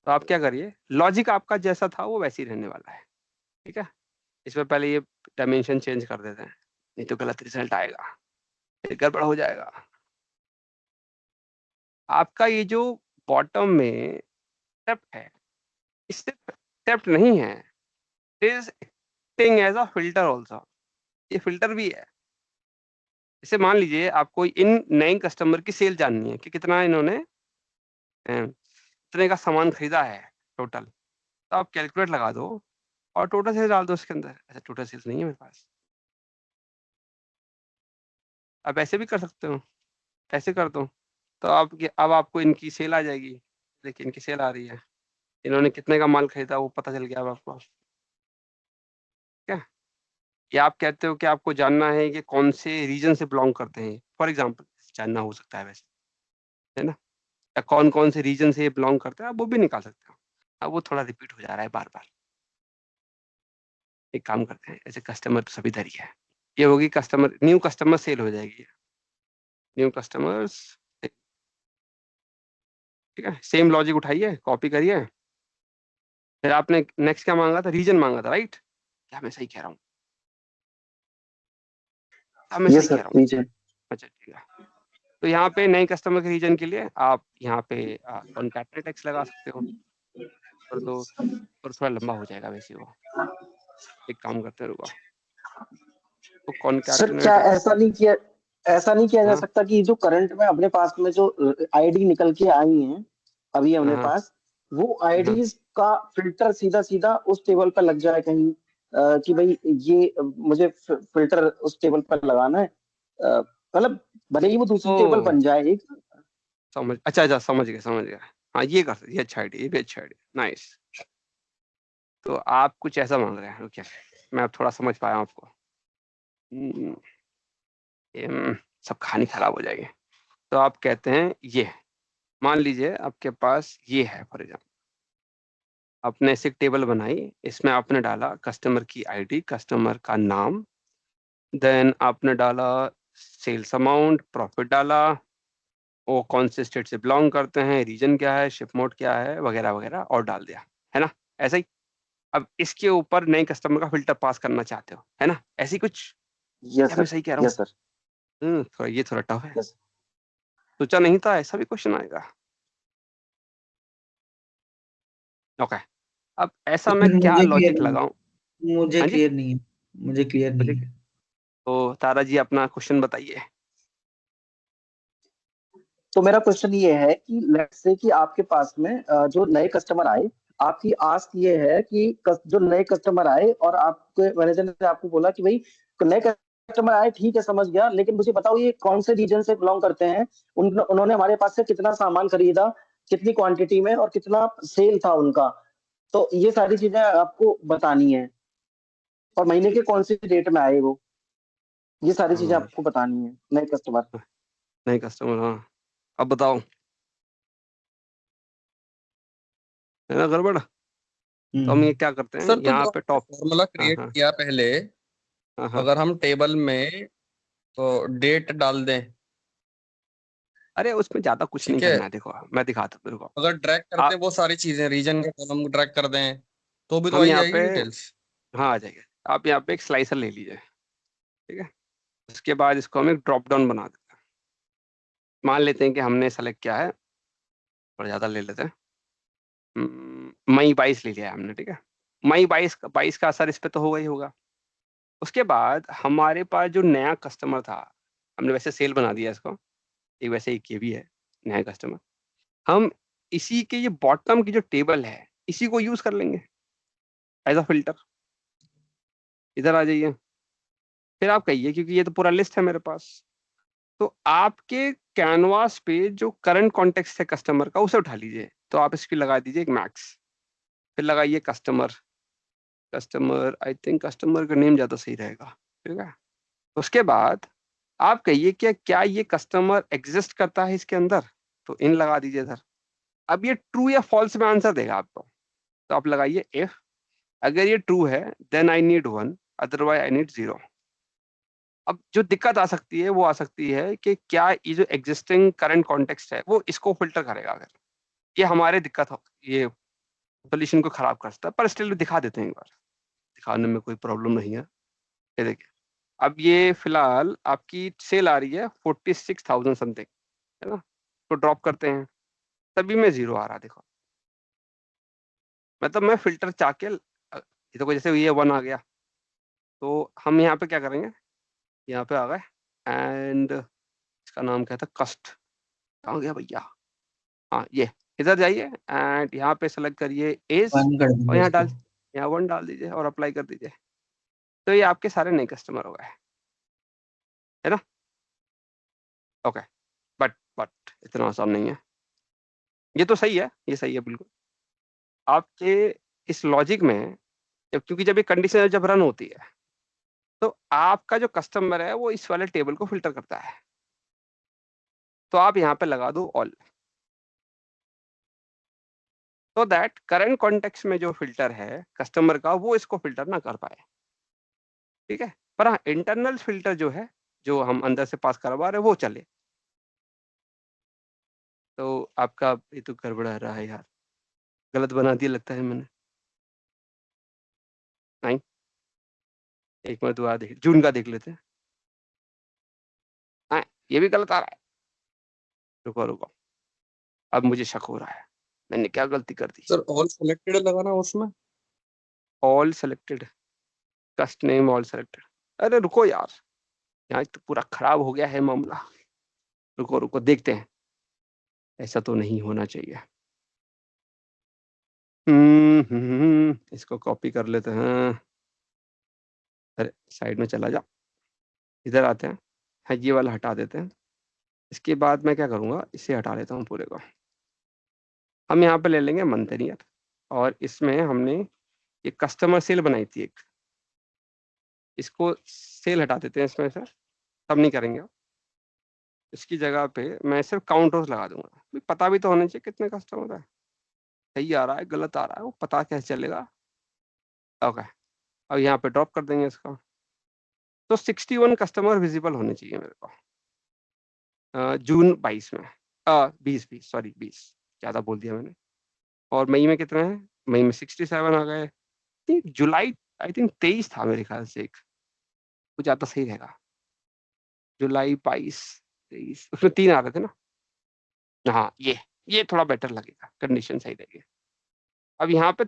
तो आप क्या करिए, लॉजिक आपका जैसा था वो वैसे ही रहने वाला है, ठीक है। इसमें पहले ये डायमेंशन चेंज कर देते हैं, नहीं तो गलत रिजल्ट आएगा, फिर गड़बड़ हो जाएगा। आपका ये जो बॉटम में स्टेप है, इससे स्टेप नहीं है, is acting as a filter also. ये फिल्टर भी है। जैसे मान लीजिए आपको इन नए कस्टमर की सेल जाननी है कि कितना इन्होंने कितने का सामान खरीदा है टोटल, तो आप कैलकुलेट लगा दो और टोटल सेल्स डाल दो उसके अंदर। अच्छा, टोटल सेल्स नहीं है मेरे पास, आप ऐसे भी कर सकते हो, ऐसे कर दो तो आप अब आपको इनकी सेल आ जाएगी। देखिए इनकी सेल आ रही है, इन्होंने कितने का माल खरीदा वो पता चल गया अब आपको, क्या? या आप कहते हो कि आपको जानना है कि कौन से रीजन से बिलोंग करते हैं, फॉर एग्जाम्पल जानना हो सकता है वैसे, है ना, या कौन कौन से रीजन से बिलोंग करते हैं आप वो भी निकाल सकते हो। अब वो थोड़ा रिपीट हो जा रहा है बार बार। एक काम करते हैं, ऐसे कस्टमर तो सभी धरी है, ये होगी कस्टमर, न्यू कस्टमर सेल हो जाएगी, न्यू कस्टमर्स, ठीक है। सेम लॉजिक उठाइए, कॉपी करिए। फिर आपने नेक्स्ट क्या मांगा था, रीजन मांगा था, राइट? क्या मैं सही कह रहा हूँ? क्या मैं ये सही कह सर रहा हूँ? लीजिए। अच्छा ठीक है। तो यहाँ पे नए कस्टमर के रीजन के लिए आप यहाँ पे कॉन्कैटनेट एक्स लगा सकते हो, और तो और थोड़ा लंबा हो जाएगा वैसे वो। एक काम करते रुको, तो सर क्या कॉन्कैटनेट एक्स, ऐसा नहीं किया जा हाँ सकता कि जो करंट में अपने पास में जो आईडी निकल के आई हैं अभी अपने हाँ पास, वो हाँ, आईडीज का फिल्टर सीधा सीधा उस टेबल पर लग जाए कहीं, कि भाई ये मुझे फिल्टर उस टेबल पर लगाना है, मतलब भले ही वो दूसरी टेबल ओ बन जाए एक। समझ, अच्छा अच्छा, समझ गया समझ गया। हाँ ये कर सकते, ये अच्छा आइडिया, ये भी अच्छा आइडिया, नाइस। तो आप कुछ ऐसा मांग रहे हैं क्या? मैं अब थोड़ा समझ पाया हूँ आपको। हम्म, सब कहानी खराब हो जाएगी। तो आप कहते हैं ये, मान लीजिए आपके पास ये है, फॉर एग्जाम्पल आपने ऐसे एक टेबल बनाई, इसमें आपने डाला कस्टमर की आईडी, कस्टमर का नाम, देन आपने डाला सेल्स अमाउंट, प्रॉफिट डाला, वो कौन से स्टेट से बिलोंग करते हैं, रीजन क्या है, शिप मोड क्या है, वगैरह वगैरह, और डाल दिया, है ना? ऐसा ही। अब इसके ऊपर नए कस्टमर का फिल्टर पास करना चाहते हो, है ना? ऐसी कुछ, यस क्या मैं सर, सही कह रहा हूँ? यस सर, थोड़ा ये थोड़ा टफ है, यस। सोचा नहीं था ऐसा भी क्वेश्चन आएगा। ओके, अब ऐसा मैं क्या मुझे क्लियर लॉजिक नहीं, लगाऊं? मुझे हाँ जी, क्लियर नहीं है, मुझे क्लियर नहीं मुझे, है। तो तारा जी अपना क्वेश्चन बताइए। तो मेरा क्वेश्चन ये है कि लेट्स से कि आपके पास में जो नए कस्टमर आए, आपकी आस्क ये है कि जो नए कस्टमर आए और आपके मैनेजर ने आपको बोला कि भाई नए कस्टमर आए, ठीक है समझ गया, लेकिन मुझे बताओ ये कौन से रीजन से बिलोंग करते हैं, उन्होंने हमारे पास से कितना सामान खरीदा, कितनी क्वांटिटी में, और कितना सेल था उनका। तो ये सारी चीजें आपको बतानी है, और महीने के कौन सी डेट में आए वो, ये सारी चीजें हाँ, आपको बतानी है नए कस्टमर। नए कस्टमर, हाँ, अब बताओ, है ना गड़बड़? तो हम ये क्या करते हैं, सर तो यहाँ जो पे हमने टॉप, फॉर्मूला हाँ क्रिएट हाँ किया पहले, हाँ हाँ, अगर हम टेबल में तो डेट डाल दें, अरे उसमें ज्यादा कुछ नहीं ठीक है, करना है, देखो मैं दिखाता हूँ तेरे को। अगर ड्रैग करते आप, वो सारी चीजें रीजन का कॉलम ड्रैग कर दें तो भी तो हम आई यहाँ जाएगी पे, डिटेल्स। हाँ आ जाएगा। आप यहाँ पे एक स्लाइसर ले लीजिए, ठीक है। उसके बाद इसको हम एक ड्रॉप डाउन बना देते हैं। मान लेते हैं कि हमने सेलेक्ट किया है थोड़ा ज़्यादा ले लेते हैं। मई 22 ले लिया हमने, ठीक है। मई 22 का असर इस पे तो होगा ही होगा। उसके बाद हमारे पास जो नया कस्टमर था, हमने वैसे सेल बना दिया इसको, एक वैसे एक ये भी है नया कस्टमर। हम इसी के ये बॉटम की जो टेबल है इसी को यूज कर लेंगे एज अ फिल्टर। इधर आ जाइए, फिर आप कहिए, क्योंकि ये तो पूरा लिस्ट है मेरे पास, तो आपके कैनवास पे जो करंट कॉन्टेक्स्ट है कस्टमर का उसे उठा लीजिए। तो आप इसकी लगा दीजिए एक मैक्स, फिर लगाइए कस्टमर। आई थिंक कस्टमर का नेम ज्यादा सही रहेगा, ठीक है। उसके बाद आप कहिए कि क्या ये कस्टमर एग्जिस्ट करता है इसके अंदर, तो इन लगा दीजिए इधर। अब ये ट्रू या फॉल्स में आंसर देगा आपको, तो आप लगाइए इफ। अगर ये ट्रू है then I need 1, otherwise I need 0। अब जो दिक्कत आ सकती है वो आ सकती है कि क्या ये जो एग्जिस्टिंग करंट कॉन्टेक्स्ट है वो इसको फिल्टर करेगा। अगर ये हमारे दिक्कत हो, ये सोल्यूशन को खराब कर सकता है, पर स्टिल दिखा देते हैं एक बार, दिखाने में कोई प्रॉब्लम नहीं है। ये देखिए, अब ये फिलहाल आपकी सेल आ रही है 46,000 समथिंग, है ना। तो ड्रॉप करते हैं, तभी में 0 आ रहा है, देखो। मतलब मैं फिल्टर चाह के ये तो जैसे ये 1 आ गया, तो हम यहाँ पे क्या करेंगे, यहाँ पे आ गए एंड इसका नाम क्या था, कस्ट, कहाँ गया भैया, हाँ ये, इधर जाइए एंड यहाँ पे सेलेक्ट करिए एज, बंद कर और देंगे यहाँ इसको। यहाँ 1 डाल दीजिए और अप्लाई कर दीजिए। तो ये आपके सारे नए कस्टमर हो गए, है ना। ओके, बट इतना आसान नहीं है। ये तो सही है, ये सही है बिल्कुल। आपके इस लॉजिक में क्योंकि जब ये कंडीशन जब रन होती है तो आपका जो कस्टमर है वो इस वाले टेबल को फिल्टर करता है, तो आप यहाँ पे लगा दो ऑल, तो दैट करंट कॉन्टेक्स्ट में जो फिल्टर है कस्टमर का वो इसको फिल्टर ना कर पाए, ठीक है। पर हाँ, इंटरनल फिल्टर जो है, जो हम अंदर से पास करवा रहे हैं वो चले। तो आपका ये तो गड़बड़ा रहा है यार, गलत बना दिया लगता है मैंने। नहीं, एक मिनट दोबारा देख, जून का देख लेते हैं। हाँ, ये भी गलत आ रहा है। रुको रुको, अब मुझे शक हो रहा है, मैंने क्या गलती कर दी। सर ऑल सिलेक्टेड लगाना उसमें। ऑल सेलेक्टेड, कस्ट नेम ऑल सेलेक्टेड। अरे रुको यार, यहाँ तो पूरा खराब हो गया है मामला। रुको रुको देखते हैं, ऐसा तो नहीं होना चाहिए। इसको कॉपी कर लेते हैं। अरे साइड में चला जा, इधर आते हैं। हाँ, ये वाला हटा देते हैं। इसके बाद मैं क्या करूँगा, इसे हटा लेता हूँ पूरे को। हम यहाँ पे ले लेंगे मंथ ईयर, और इसमें हमने ये कस्टमर सेल बनाई थी एक, इसको सेल हटा देते हैं इसमें से, तब नहीं करेंगे। इसकी जगह पे मैं सिर्फ काउंटर्स लगा दूंगा, भाई पता भी तो होना चाहिए कितने कस्टमर है, सही आ रहा है गलत आ रहा है वो पता कैसे चलेगा। ओके, अब यहाँ पे ड्रॉप कर देंगे इसका। तो 61 कस्टमर विजिबल होने चाहिए मेरे को जून 22 में, 20 सॉरी 20, ज़्यादा बोल दिया मैंने। और मई में कितने हैं, मई में 67 आ गए। जुलाई आई थिंक 23 था मेरे ख्याल से, एक वो ज़्यादा सही रहेगा। जुलाई 22 23, उसमें 3 आ रहे थे ना। हाँ, ये थोड़ा बेटर लगेगा, कंडीशन सही रहेगी। अब यहाँ पे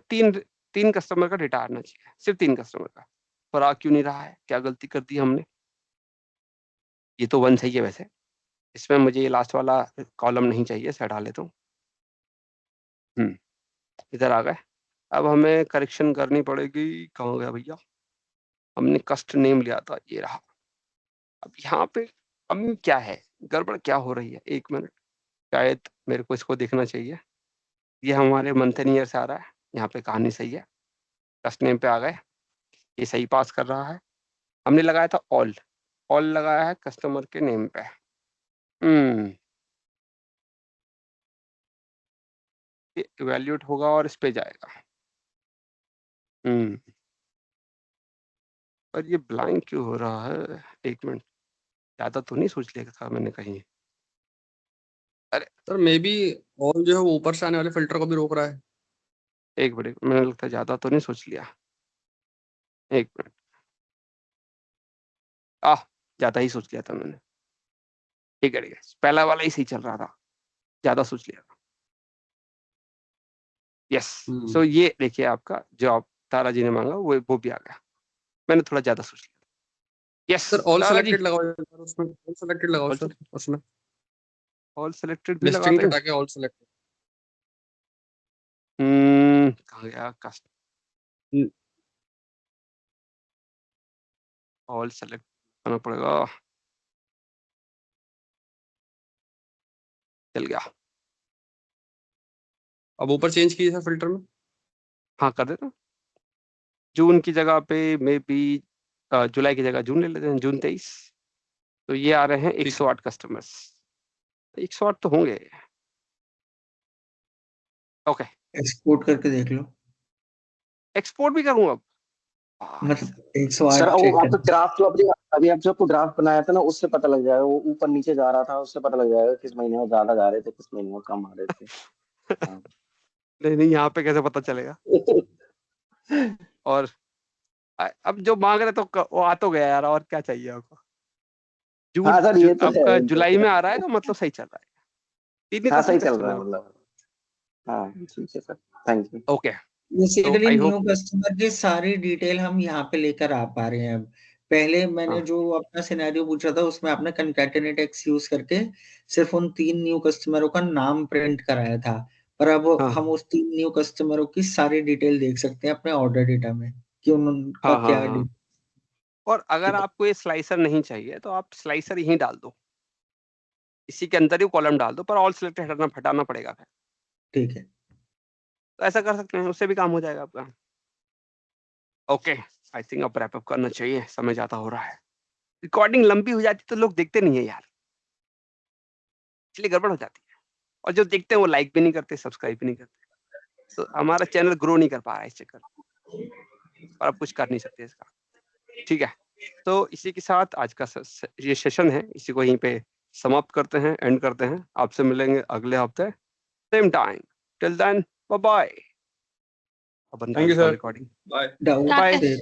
तीन कस्टमर का डेटा आना चाहिए, सिर्फ 3 कस्टमर का। और आ क्यों नहीं रहा है, क्या गलती कर दी हमने। ये तो 1 सही है वैसे, इसमें मुझे ये लास्ट वाला कॉलम नहीं चाहिए, इसे हटा लेता हूँ। इधर आ गए। अब हमें करेक्शन करनी पड़ेगी, कहाँ गया भैया, हमने कस्ट नेम लिया था, ये रहा। अब यहाँ पे अब क्या है, गड़बड़ क्या हो रही है, 1 मिनट, शायद मेरे को इसको देखना चाहिए। ये हमारे मंथ एंड ईयर से आ रहा है, यहाँ पे कहानी सही है, कस्ट नेम पे आ गए, ये सही पास कर रहा है। हमने लगाया था ऑल, ऑल लगाया है कस्टमर के नेम पे। ये इवैल्यूएट होगा और इस पे जाएगा। पर ये ब्लैंक क्यों हो रहा है, 1 मिनट, ज़्यादा तो नहीं सोच लिया था मैंने कहीं। अरे सर मे बी ऑल जो है वो ऊपर से आने वाले फिल्टर को भी रोक रहा है। एक मिनट, मैंने लगता है ज़्यादा तो नहीं सोच लिया, 1 मिनट। ज़्यादा ही सोच लिया था मैंने, ठीक है पहला वाला ही सही चल रहा था, ज़्यादा सोच लिया था। यस, सो ये देखिए आपका जो आप तारा जी ने मांगा वो भी आ गया। मैंने थोड़ा ज्यादा सोच लिया। यस सर ऑल तारा जी, सेलेक्टेड लगाओ सर, उसमें ऑल सेलेक्टेड लगाओ सर, उसमें ऑल सेलेक्टेड भी लिस्टिंग लगाते पे हैं। जाके ऑल सेलेक्टेड। कहाँ गया ऑल सेलेक्ट करना पड़ेगा। चल गया। अब ऊपर चेंज कीजिए सर फिल्टर में। हाँ कर देता हूँ। जून की जगह पे मे बी जुलाई की जगह जून ले लेते हैं, जून 23। तो ये आ रहे हैं 108 कस्टमर्स। 108 तो होंगे। ओके, एक्सपोर्ट करके देख लो, एक्सपोर्ट भी करूँ अब। मतलब 108 सर वो चेक आप कर। ग्राफ जो अभी आप जो आपको ग्राफ बनाया था ना, उससे पता लग जाएगा, वो ऊपर नीचे जा रहा था, उससे पता लग जाएगा किस महीने में ज्यादा जा रहे थे, किस महीने में कम आ रहे थे। हाँ। नहीं यहाँ पे कैसे पता चलेगा। और अब जो मांग रहे तो वो आ तो गया यार, और क्या चाहिए आपको। जून हाँ सर, ये तो है। आपका जुलाई में आ रहा है तो मतलब सही चल रहा है। 3 हाँ तो सही सही चल रहा है कस्टमर। मतलब। हाँ ठीक है sir, thank you. Okay, basically I new hope- customer की सारी डिटेल हम यहाँ पे लेकर आ पा रहे हैं अब। पहले मैंने हाँ। जो अपना सिनेरियो पूछा था उसमें आपने कंकैटिनेट एक्स यूज करके सिर्फ उन 3 न्यू कस्टमरों का नाम प्रिंट कराया था, पर अब हाँ हम उस 3 न्यू कस्टमरों की सारी डिटेल देख सकते हैं अपने ऑर्डर डेटा में कि उनका हाँ हाँ क्या हाँ। और अगर ठीक है, आपको ये स्लाइसर नहीं चाहिए तो आप स्लाइसर यहीं डाल दो, इसी के अंदर ही कॉलम डाल दो, पर ऑल सिलेक्टेड हटाना पड़ेगा फिर। ठीक है। तो ऐसा कर सकते हैं, उससे भी काम हो जाएगा आपका। ओके, आई थिंक अब रैप अप करना चाहिए, समय ज्यादा हो रहा है। रिकॉर्डिंग लंबी हो जाती तो लोग देखते नहीं है यार, इसलिए गड़बड़ हो जाती है। और जो देखते हैं वो लाइक भी नहीं करते, सब्सक्राइब भी नहीं करते, तो हमारा चैनल ग्रो नहीं कर पा रहा है इस चक्कर, और अब कुछ कर नहीं सकते इसका। ठीक है, तो इसी के साथ आज का ये सेशन है, इसी को यहीं पे समाप्त करते हैं, एंड करते हैं। आपसे मिलेंगे अगले हफ्ते same time. Till then bye bye. अब बंद कर थैंक यू देता हूँ sir, recording. Bye. Doubt bye. से